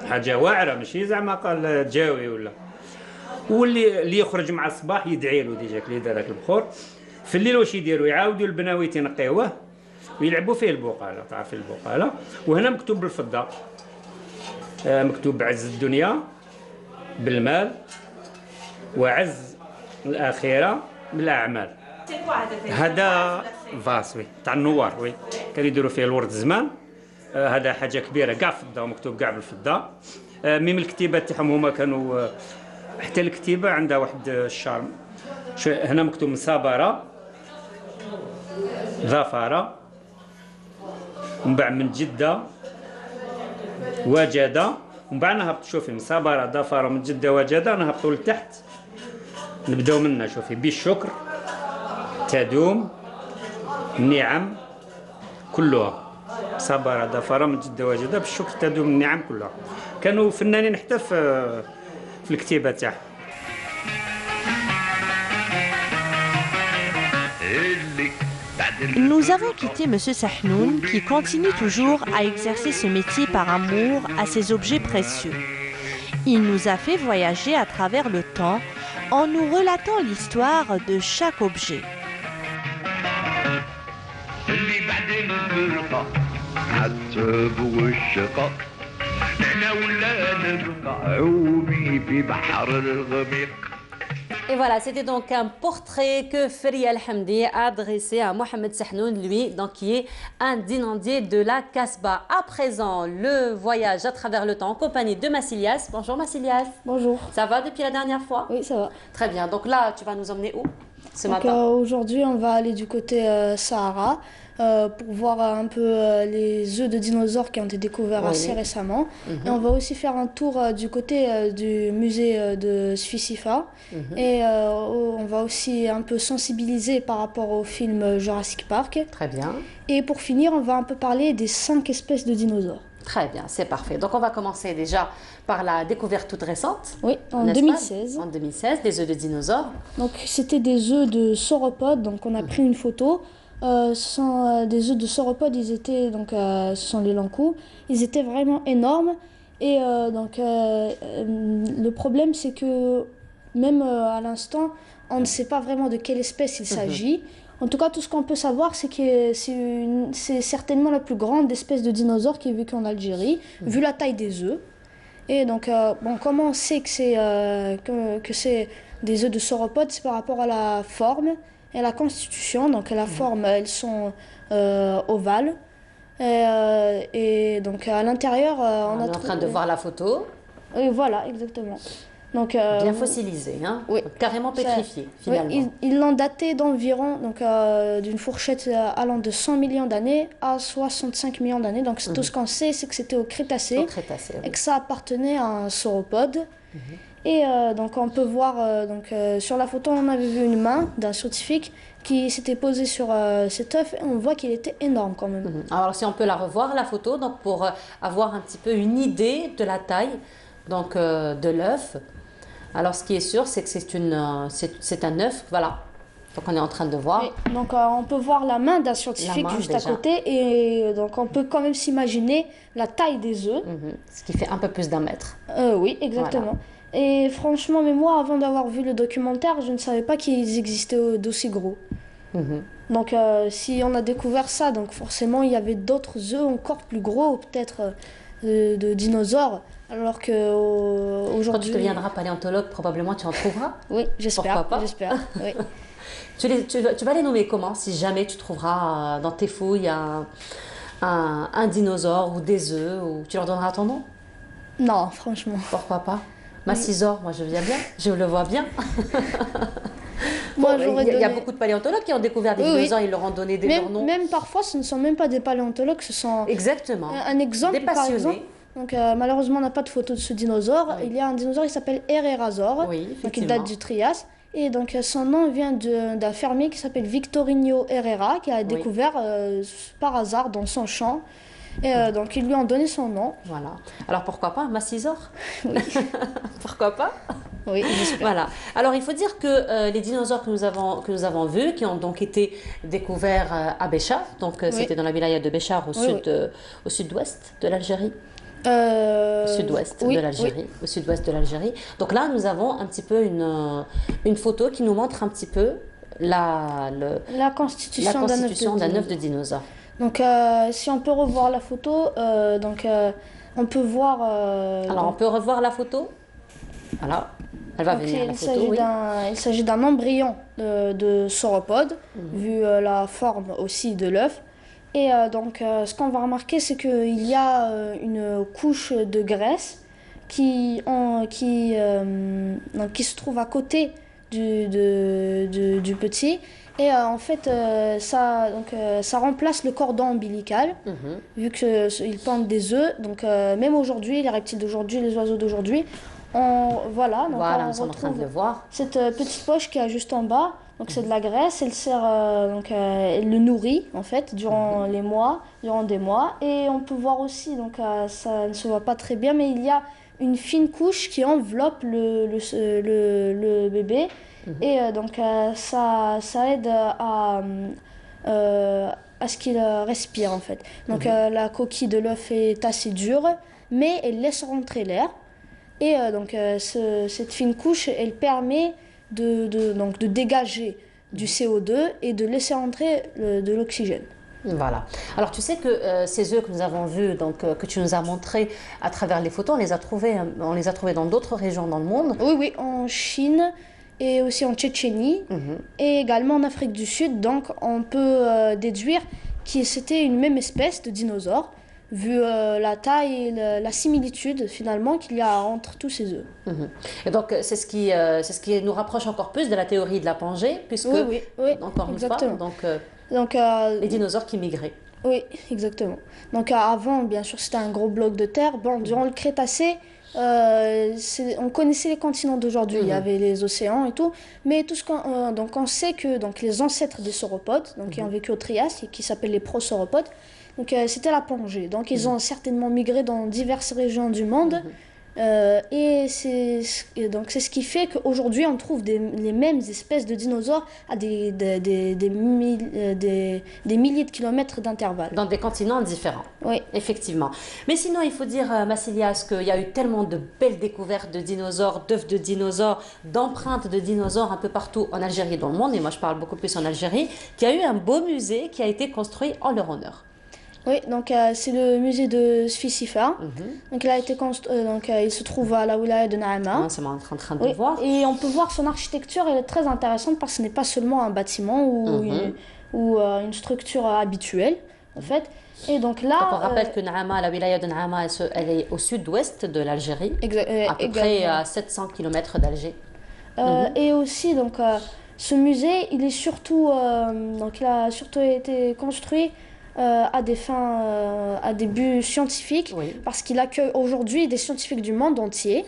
حاجة واعرة ماشي زعما قال جاوي ولا واللي يخرج مع الصباح يدعي له ديجاك اللي دار داك البخور في الليل واش يديروا يعاودوا البناويت ينقيوه ويلعبوا فيه البقالة تعرفي البقالة وهنا مكتوب بالفضة مكتوب عز الدنيا بالمال وعز الأخيرة بالأعمال. هذا فاس وي تاع النوار وي كانوا يديروا فيه الورد زمان هذا حاجة كبيرة كاع فضة ومكتوب كاع بالفضة. ميم الكتيبة تاعهم هما كانوا حتى الكتيبة عندها واحد الشارم هنا مكتوب مصابرة ظفرة ومن بعد من جدة وجدة ومن بعد نهبط شوفي مصابرة ظفرة من جدة وجدة نهبطوا لتحت نبداو منا شوفي بالشكر تدوم النعم كلها صبر ظفر من جدة وجدة بالشكر تدوم النعم كلها كانوا فنانين حتى في الكتيبة تاعهم. Nous avons quitté M. Sahnoun qui continue toujours à exercer ce métier par amour à ces objets précieux. Il nous a fait voyager à travers le temps en nous relatant l'histoire de chaque objet. Et voilà, c'était donc un portrait que Feria El-Hamdi a adressé à Mohamed Sahnoun, lui, donc, qui est un dinandier de la Kasbah. À présent, le voyage à travers le temps en compagnie de Massilias. Bonjour Massilias. Bonjour. Ça va depuis la dernière fois? Oui, ça va. Très bien. Donc là, tu vas nous emmener où ce matin? Aujourd'hui, on va aller du côté Sahara. Pour voir un peu les œufs de dinosaures qui ont été découverts assez récemment. Et on va aussi faire un tour du côté du musée de Sfisifa. Et on va aussi un peu sensibiliser par rapport au film Jurassic Park. Très bien. Et pour finir, on va un peu parler des 5 espèces de dinosaures. Très bien, c'est parfait. Donc on va commencer déjà par la découverte toute récente. Oui, en 2016. En 2016, des œufs de dinosaures. Donc c'était des œufs de sauropodes, donc on a pris une photo. Ce sont des œufs de sauropodes, ils étaient, donc, ce sont les lancous, ils étaient vraiment énormes. Et le problème, c'est que même à l'instant, on ne sait pas vraiment de quelle espèce il s'agit. En tout cas, tout ce qu'on peut savoir, c'est que c'est certainement la plus grande espèce de dinosaure qui est vécue en Algérie, vu la taille des œufs. Et donc, bon, comment on sait que c'est des œufs de sauropodes? C'est par rapport à la forme et la constitution. Donc la forme, elles sont ovales. Et donc à l'intérieur, on est en train de voir la photo. Et voilà, exactement. Donc, bien fossilisé, hein? Oui. Carrément pétrifié, finalement. Oui, ils l'ont daté d'environ, d'une fourchette allant de 100 millions d'années à 65 millions d'années. Donc tout ce qu'on sait, c'est que c'était au Crétacé, et que ça appartenait à un sauropode. Et donc on peut voir, sur la photo, on avait vu une main d'un scientifique qui s'était posé sur cet œuf, et on voit qu'il était énorme quand même. Alors si on peut la revoir, la photo, donc pour avoir un petit peu une idée de la taille donc, de l'œuf. Alors ce qui est sûr, c'est que c'est un œuf, voilà. Donc on est en train de voir. Oui. Donc on peut voir la main d'un scientifique juste déjà à côté, et donc on peut quand même s'imaginer la taille des œufs. Ce qui fait un peu plus d'1 mètre. Oui, exactement. Voilà. Et franchement, mais moi, avant d'avoir vu le documentaire, je ne savais pas qu'ils existaient d'aussi gros. Donc si on a découvert ça, donc forcément il y avait d'autres œufs encore plus gros, peut-être de dinosaures. Alors qu'aujourd'hui... Quand tu deviendras paléontologue, probablement tu en trouveras. Oui, j'espère. Pourquoi pas? J'espère, oui. Tu vas les nommer comment, si jamais tu trouveras dans tes fouilles un dinosaure ou des œufs, ou tu leur donneras ton nom? Non, franchement. Pourquoi pas? Massisor, moi je viens bien, je le vois bien. Moi, il y a beaucoup de paléontologues qui ont découvert des dinosaures, ils leur ont donné leurs noms. Même parfois, ce ne sont même pas des paléontologues, ce sont... Exactement. Un exemple, des passionnés. par exemple, Donc malheureusement, on n'a pas de photo de ce dinosaure. Il y a un dinosaure qui s'appelle Herrerasaur, donc il date du Trias. Et donc son nom vient d'un fermier qui s'appelle Victorino Herrera, qui a découvert par hasard dans son champ. Et donc ils lui ont donné son nom. Voilà. Alors pourquoi pas un massisor? Oui. Pourquoi pas? Oui, j'espère. Voilà. Alors il faut dire que les dinosaures que nous avons vus, qui ont donc été découverts à Béchar, donc c'était dans la wilaya de Béchar au sud-ouest de l'Algérie. Sud-ouest de l'Algérie, au sud-ouest de l'Algérie. Donc là, nous avons un petit peu une photo qui nous montre un petit peu la constitution d'un œuf de dinosaure. Donc si on peut revoir la photo, on peut voir... Alors on peut revoir la photo. Voilà, elle va venir la photo. Il s'agit d'un embryon de sauropode, vu la forme aussi de l'œuf. Et donc, ce qu'on va remarquer, c'est qu'il y a une couche de graisse qui se trouve à côté du petit. Et en fait, ça remplace le cordon ombilical, vu qu'ils pondent des œufs. Donc, même aujourd'hui, les reptiles d'aujourd'hui, les oiseaux d'aujourd'hui, on retrouve en train de le voir. Cette petite poche qui est juste en bas. Donc c'est de la graisse, elle sert, elle le nourrit en fait durant des mois. Et on peut voir aussi, donc ça ne se voit pas très bien, mais il y a une fine couche qui enveloppe le bébé. Et donc ça aide à ce qu'il respire en fait. Donc la coquille de l'œuf est assez dure, mais elle laisse rentrer l'air. Et donc cette fine couche, elle permet de dégager du CO2 et de laisser entrer de l'oxygène. Voilà. Alors tu sais que ces œufs que nous avons vus, donc que tu nous as montrés à travers les photos, on les a trouvés dans d'autres régions dans le monde. Oui, en Chine et aussi en Tchétchénie et également en Afrique du Sud. Donc on peut déduire que c'était une même espèce de dinosaure, vu la taille et la similitude finalement qu'il y a entre tous ces œufs. Et donc c'est ce qui nous rapproche encore plus de la théorie de la Pangée, puisque encore exactement. Une fois, donc les dinosaures qui migraient. Oui, exactement. Donc avant, bien sûr, c'était un gros bloc de terre. Bon, durant le Crétacé, on connaissait les continents d'aujourd'hui. Il y avait les océans et tout, mais tout ce donc on sait que les ancêtres des sauropodes, qui ont vécu au Trias et qui s'appellent les prosauropodes. Donc c'était la Pangée. Donc ils ont certainement migré dans diverses régions du monde. Et donc c'est ce qui fait qu'aujourd'hui on trouve les mêmes espèces de dinosaures à des milliers de kilomètres d'intervalle. Dans des continents différents. Oui. Effectivement. Mais sinon, il faut dire, Massilias, qu'il y a eu tellement de belles découvertes de dinosaures, d'œufs de dinosaures, d'empreintes de dinosaures un peu partout en Algérie et dans le monde, et moi je parle beaucoup plus en Algérie, qu'il y a eu un beau musée qui a été construit en leur honneur. Oui, donc c'est le musée de Sfisifa. Donc il a été il se trouve à la wilaya de Naama. C'est en train de le voir. Et on peut voir son architecture, elle est très intéressante parce que ce n'est pas seulement un bâtiment ou une structure habituelle en fait. Et donc là, on rappelle que Naama, la wilaya de Naama, elle est au sud-ouest de l'Algérie, à peu près à 700 km d'Alger. Et aussi donc ce musée, il a surtout été construit à des buts scientifiques, parce qu'il accueille aujourd'hui des scientifiques du monde entier.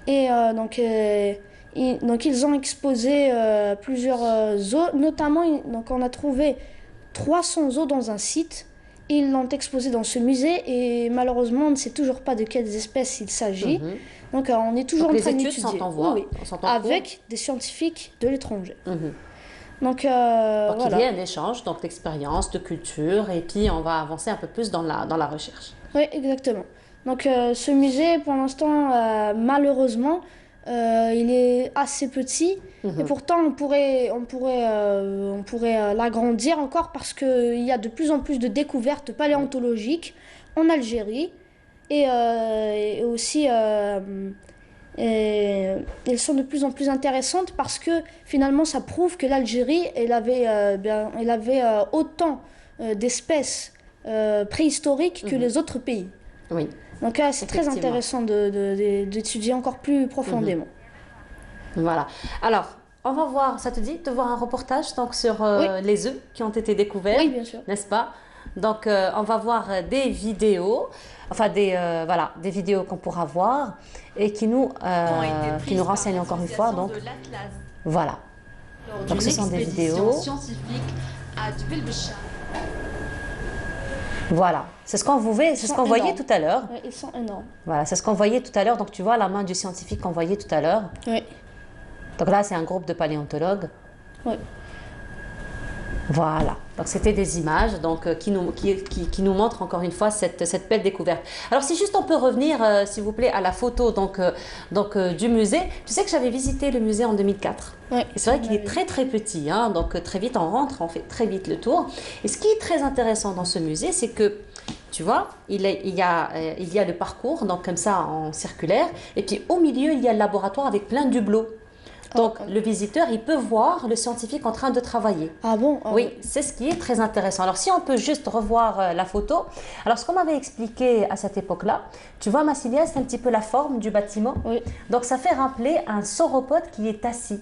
Et donc ils ont exposé plusieurs zoos, notamment on a trouvé 300 zoos dans un site. Ils l'ont exposé dans ce musée et malheureusement on ne sait toujours pas de quelles espèces il s'agit. Donc on est toujours en train d'étudier. Les études sont en voie, avec des scientifiques de l'étranger. Donc il y a un échange d'expérience, de culture, et puis on va avancer un peu plus dans la recherche. Oui, exactement. Donc ce musée, pour l'instant, malheureusement, il est assez petit, et pourtant on pourrait l'agrandir encore parce qu'il y a de plus en plus de découvertes paléontologiques en Algérie, et aussi elles sont de plus en plus intéressantes parce que finalement ça prouve que l'Algérie elle avait autant d'espèces préhistoriques que les autres pays. Oui. Donc c'est très intéressant d'étudier encore plus profondément. Voilà. Alors on va voir, ça te dit de voir un reportage sur les œufs qui ont été découverts, oui, bien sûr. n'est-ce pas? Donc, on va voir des vidéos, enfin voilà, des vidéos qu'on pourra voir et qui nous renseignent encore une fois. Donc, voilà. Donc, ce sont des vidéos. Voilà, c'est ce qu'on voyait tout à l'heure. Ouais, ils sont énormes. Voilà, c'est ce qu'on voyait tout à l'heure. Donc, tu vois la main du scientifique qu'on voyait tout à l'heure. Oui. Donc là, c'est un groupe de paléontologues. Oui. Voilà, donc c'était des images donc, qui nous montrent encore une fois cette belle découverte. Alors si juste on peut revenir s'il vous plaît à la photo du musée. Tu sais que j'avais visité le musée en 2004. Oui. C'est vrai qu'il est très très petit, hein, donc très vite on rentre, on fait très vite le tour. Et ce qui est très intéressant dans ce musée, c'est que tu vois, il y a le parcours, donc comme ça en circulaire, et puis au milieu il y a le laboratoire avec plein d'hublots. Donc, le visiteur, il peut voir le scientifique en train de travailler. Ah bon? Oui, c'est ce qui est très intéressant. Alors, si on peut juste revoir la photo. Alors, ce qu'on m'avait expliqué à cette époque-là, tu vois, Massilia, c'est un petit peu la forme du bâtiment. Oui. Donc, ça fait rappeler un sauropode qui est assis.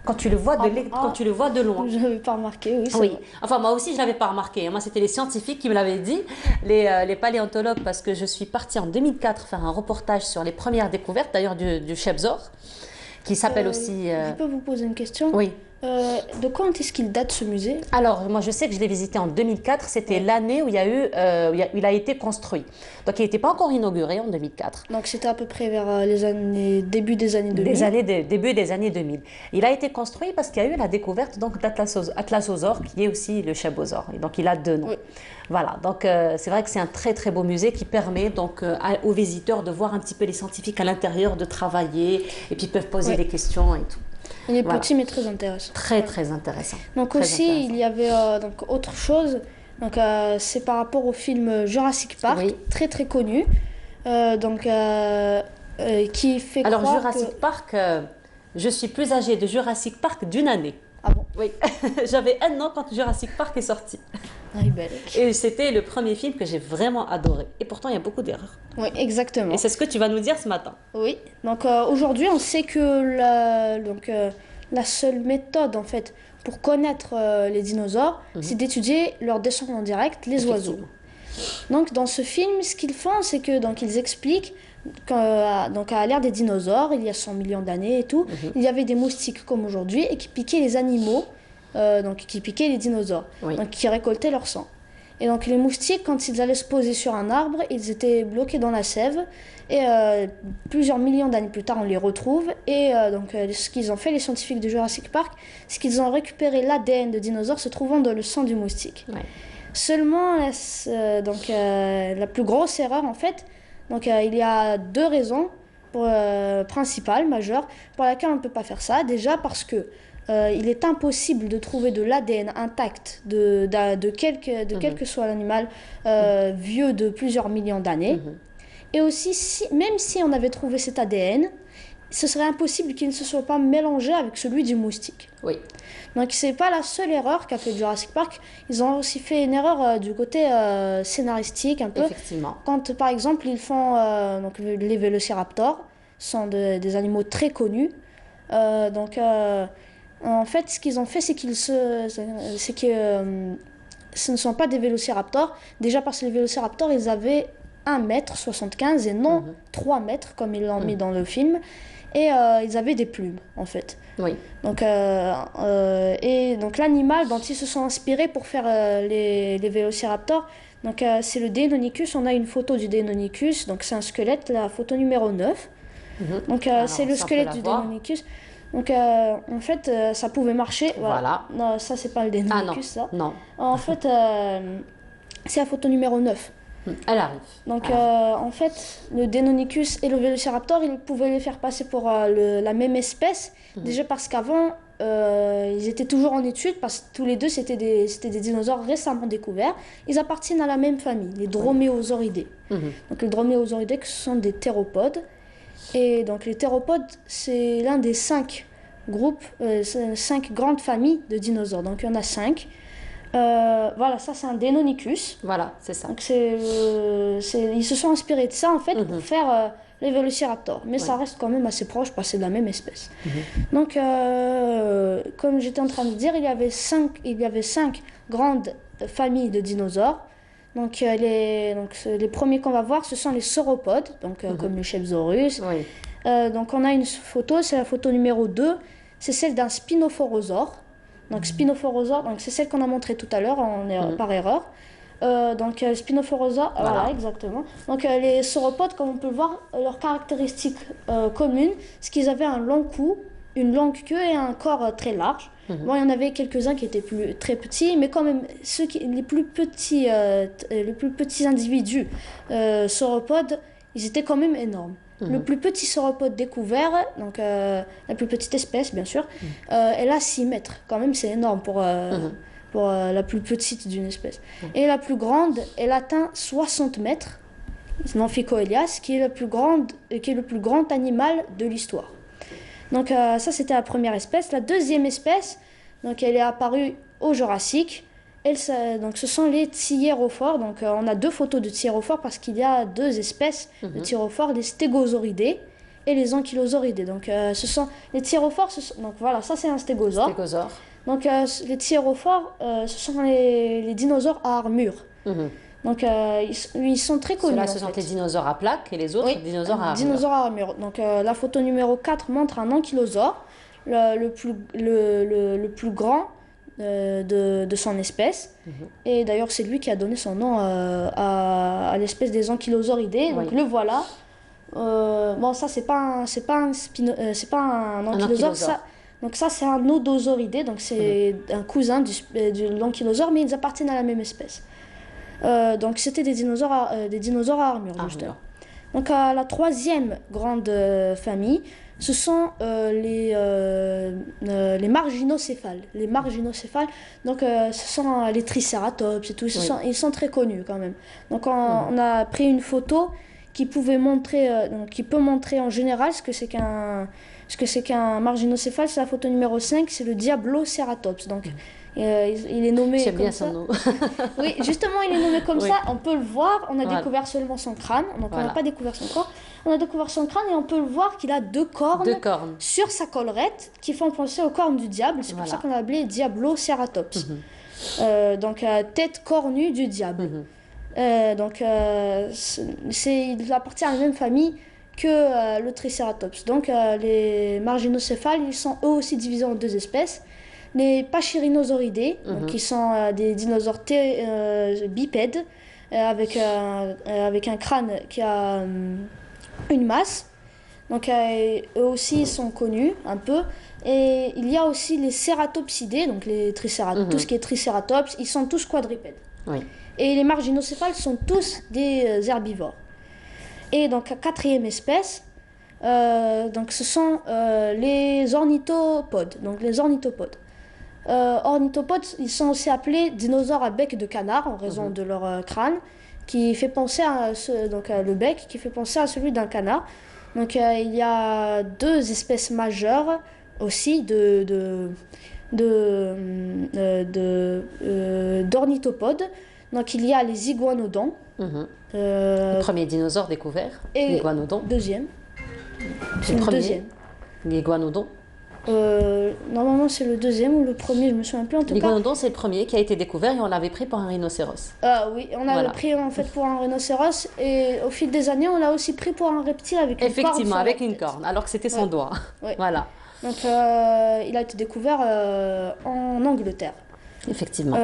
Quand tu le vois de loin. Je n'avais pas remarqué, oui. Oui. Vrai. Enfin, moi aussi, je ne l'avais pas remarqué. Moi, c'était les scientifiques qui me l'avaient dit, les paléontologues, parce que je suis partie en 2004 faire un reportage sur les premières découvertes, d'ailleurs, du Chebzor, qui s'appelle aussi... Je peux vous poser une question? Oui. De quand est-ce qu'il date ce musée? Alors, moi je sais que je l'ai visité en 2004, c'était l'année où il a été construit. Donc il n'était pas encore inauguré en 2004. Donc c'était à peu près vers début des années 2000. Début des années 2000. Il a été construit parce qu'il y a eu la découverte d'Atlasosaure, qui est aussi le Chebosaure. Et donc il a deux noms. Oui. Voilà, donc c'est vrai que c'est un très très beau musée qui permet donc aux visiteurs de voir un petit peu les scientifiques à l'intérieur, de travailler, et puis ils peuvent poser des questions et tout. Il est petit mais très intéressant. Très très intéressant. Donc très aussi intéressant. Il y avait donc autre chose. Donc c'est par rapport au film Jurassic Park, très très connu. Qui fait Alors croire Jurassic Park, je suis plus âgée de Jurassic Park d'une année. Ah bon? Oui, j'avais 1 an quand Jurassic Park est sorti. Et c'était le premier film que j'ai vraiment adoré. Et pourtant, il y a beaucoup d'erreurs. Oui, exactement. Et c'est ce que tu vas nous dire ce matin. Oui, donc aujourd'hui, on sait que la seule méthode, en fait, pour connaître les dinosaures, c'est d'étudier leur descendants directs, les oiseaux. Donc, dans ce film, ce qu'ils font, c'est que ils expliquent qu'à l'ère des dinosaures, il y a 100 millions d'années et tout, il y avait des moustiques comme aujourd'hui et qui piquaient les animaux, qui piquaient les dinosaures, donc qui récoltaient leur sang. Et donc les moustiques, quand ils allaient se poser sur un arbre, ils étaient bloqués dans la sève. Et plusieurs millions d'années plus tard, on les retrouve. Et ce qu'ils ont fait, les scientifiques de Jurassic Park, c'est qu'ils ont récupéré l'ADN de dinosaures se trouvant dans le sang du moustique. Ouais. Seulement, la plus grosse erreur, en fait, il y a 2 raisons principales, majeures, pour lesquelles on ne peut pas faire ça. Déjà parce que il est impossible de trouver de l'ADN intact de quel que soit l'animal vieux de plusieurs millions d'années. Et aussi, même si on avait trouvé cet ADN, ce serait impossible qu'il ne se soit pas mélangé avec celui du moustique. Oui. Donc c'est pas la seule erreur qu'a fait Jurassic Park. Ils ont aussi fait une erreur du côté scénaristique un peu. Effectivement. Quand par exemple ils font les vélociraptors, sont des animaux très connus. En fait, ce qu'ils ont fait, c'est que ce ne sont pas des vélociraptors. Déjà parce que les vélociraptors, ils avaient 1,75 m et non 3 mètres, comme ils l'ont mis dans le film. Et ils avaient des plumes, en fait. Oui. Donc l'animal dont ils se sont inspirés pour faire les vélociraptors, c'est le Deinonychus. On a une photo du Deinonychus, donc c'est un squelette, la photo numéro 9. C'est le squelette du Deinonychus. Donc en fait ça pouvait marcher. Voilà. Non, ça c'est pas le Deinonychus. Ah non. Ça. En fait c'est la photo numéro 9. Elle arrive. Donc en fait le Deinonychus et le Vélociraptor, ils pouvaient les faire passer pour la même espèce. Déjà parce qu'avant ils étaient toujours en étude, parce que tous les deux c'était des dinosaures récemment découverts. Ils appartiennent à la même famille, les Dromaeosauridae. Donc les Dromaeosauridae, ce sont des théropodes. Et donc les théropodes, c'est l'un des 5 groupes, 5 grandes familles de dinosaures. Donc il y en a 5. Voilà, ça c'est un Deinonychus. Voilà, c'est ça. Donc ils se sont inspirés de ça en fait pour faire les vélociraptors. Mais ça reste quand même assez proche parce que c'est de la même espèce. Donc comme j'étais en train de dire, il y avait 5 grandes familles de dinosaures. Donc, les premiers qu'on va voir, ce sont les sauropodes, donc, comme le Chepsaurus. Donc on a une photo, c'est la photo numéro 2, c'est celle d'un spinophorosaure. Donc Spinophorosaure, c'est celle qu'on a montrée tout à l'heure par erreur. Donc Spinophorosaure, voilà exactement. Donc les sauropodes, comme on peut le voir, leurs caractéristiques communes, c'est qu'ils avaient un long cou, une longue queue et un corps très large. Bon, il y en avait quelques-uns qui étaient très petits, mais quand même, les plus petits individus sauropodes, ils étaient quand même énormes. Le plus petit sauropode découvert, donc la plus petite espèce bien sûr, elle a 6 mètres. Quand même, c'est énorme pour la plus petite d'une espèce. Et la plus grande, elle atteint 60 mètres, l'Amphicoelias, qui est le plus grand animal de l'histoire. Donc ça, c'était la première espèce. La deuxième espèce, donc elle est apparue au Jurassique. Donc ce sont les thyérophores. Donc on a 2 photos de thyérophores parce qu'il y a 2 espèces de thyérophores, les stégosauridés et les ankylosauridés. Donc ce sont les thyérophores. Donc voilà, ça c'est un stégosaure. Donc les thyérophores, ce sont les dinosaures à armure. Donc ils sont très connus. Ceux-là, ce sont les dinosaures à plaques et les autres dinosaures à armure. Dinosaures à armure. Donc la photo numéro 4 montre un ankylosaure, le plus grand de son espèce. Et d'ailleurs, c'est lui qui a donné son nom à l'espèce des ankylosauridés. Donc le voilà. Bon, ça, c'est pas un ankylosaure. Donc ça, c'est un odosauridé. Donc c'est un cousin de l'ankylosaure, mais ils appartiennent à la même espèce. Donc c'était des dinosaures à armure, justement. Donc la troisième grande famille, ce sont les marginocéphales. Les marginocéphales, donc ce sont les tricératops et tout. Ils sont très connus quand même. Donc on a pris une photo qui peut montrer en général ce que c'est qu'un marginocéphale. C'est la photo numéro 5, c'est le Diabloceratops. Donc il est nommé comme bien ça. Son nom. Oui, justement, il est nommé comme ça. On peut le voir. On a découvert seulement son crâne. Donc, on n'a pas découvert son corps. On a découvert son crâne et on peut le voir qu'il a 2 cornes sur sa collerette qui font penser aux cornes du diable. C'est pour ça qu'on l'a appelé Diabloceratops. Donc, tête cornue du diable. Donc, il appartient à la même famille que le Triceratops. Donc, les marginocéphales, ils sont eux aussi divisés en 2 espèces. Les pachyrhinosauridés, qui sont des dinosaures bipèdes, avec un crâne qui a une masse. Donc eux aussi sont connus un peu. Et il y a aussi les cératopsidés, donc les tricératops, tout ce qui est tricératops, ils sont tous quadrupèdes. Et les marginocéphales sont tous des herbivores. Et donc la 4e espèce, donc ce sont les ornithopodes. Donc les ornithopodes. Ornithopodes, ils sont aussi appelés dinosaures à bec de canard en raison de leur crâne, qui fait penser le bec qui fait penser à celui d'un canard. Donc il y a 2 espèces majeures aussi d'ornithopodes. Donc il y a les iguanodons. Le premier dinosaure découvert, l'iguanodon. Deuxième. C'est le premier. L'iguanodon. Normalement c'est le deuxième ou le premier, je me souviens plus en tout cas. L'iguanodon c'est le premier qui a été découvert et on l'avait pris pour un rhinocéros. Oui, on l'avait pris en fait pour un rhinocéros et au fil des années on l'a aussi pris pour un reptile avec une corne. Effectivement, avec une corne, alors que c'était son doigt. Voilà. Donc il a été découvert en Angleterre. Effectivement.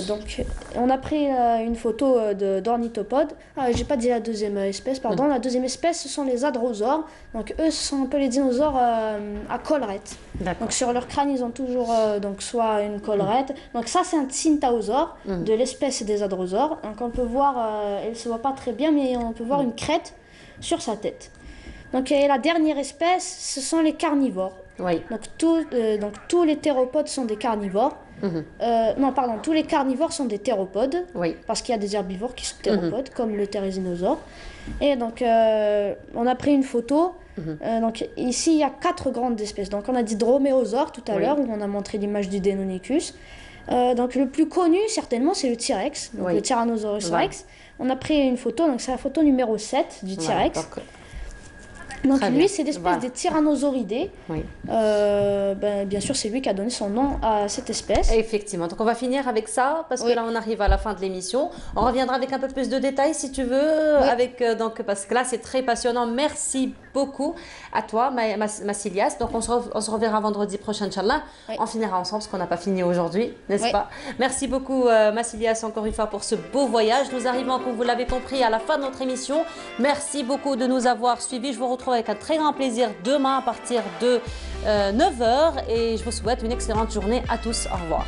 Donc, on a pris une photo d'ornithopodes. J'ai pas dit la deuxième espèce, pardon. La deuxième espèce, ce sont les hadrosaures. Donc, eux, ce sont un peu les dinosaures à collerette. Donc, sur leur crâne, ils ont toujours soit une collerette. Donc, ça, c'est un syntaosaure de l'espèce des hadrosaures. Donc, on peut voir, elle se voit pas très bien, mais on peut voir une crête sur sa tête. Donc, et la dernière espèce, ce sont les carnivores. Donc, tous les théropodes sont des carnivores. Tous les carnivores sont des théropodes, parce qu'il y a des herbivores qui sont théropodes, comme le thérésinosaure. Et donc, on a pris une photo. Donc, ici, il y a 4 grandes espèces. Donc, on a dit droméosaure tout à l'heure, où on a montré l'image du Deinonychus. Donc, le plus connu, certainement, c'est le T-Rex, le Tyrannosaurus Rex. On a pris une photo, donc c'est la photo numéro 7 du T-Rex. Donc Très lui, bien. c'est l'espèce Voilà. des tyrannosauridés. Oui. Bien sûr, c'est lui qui a donné son nom à cette espèce. Effectivement. Donc on va finir avec ça parce que là on arrive à la fin de l'émission. On reviendra avec un peu plus de détails si tu veux, avec donc parce que là c'est très passionnant. Merci beaucoup à toi, Massilias. Donc on se reverra vendredi prochain, Inch'Allah. On finira ensemble parce qu'on n'a pas fini aujourd'hui, n'est-ce Oui. pas? Merci beaucoup, Massilias, encore une fois pour ce beau voyage. Nous arrivons, comme vous l'avez compris, à la fin de notre émission. Merci beaucoup de nous avoir suivis. Je vous retrouve avec un très grand plaisir demain à partir de 9h et je vous souhaite une excellente journée à tous. Au revoir.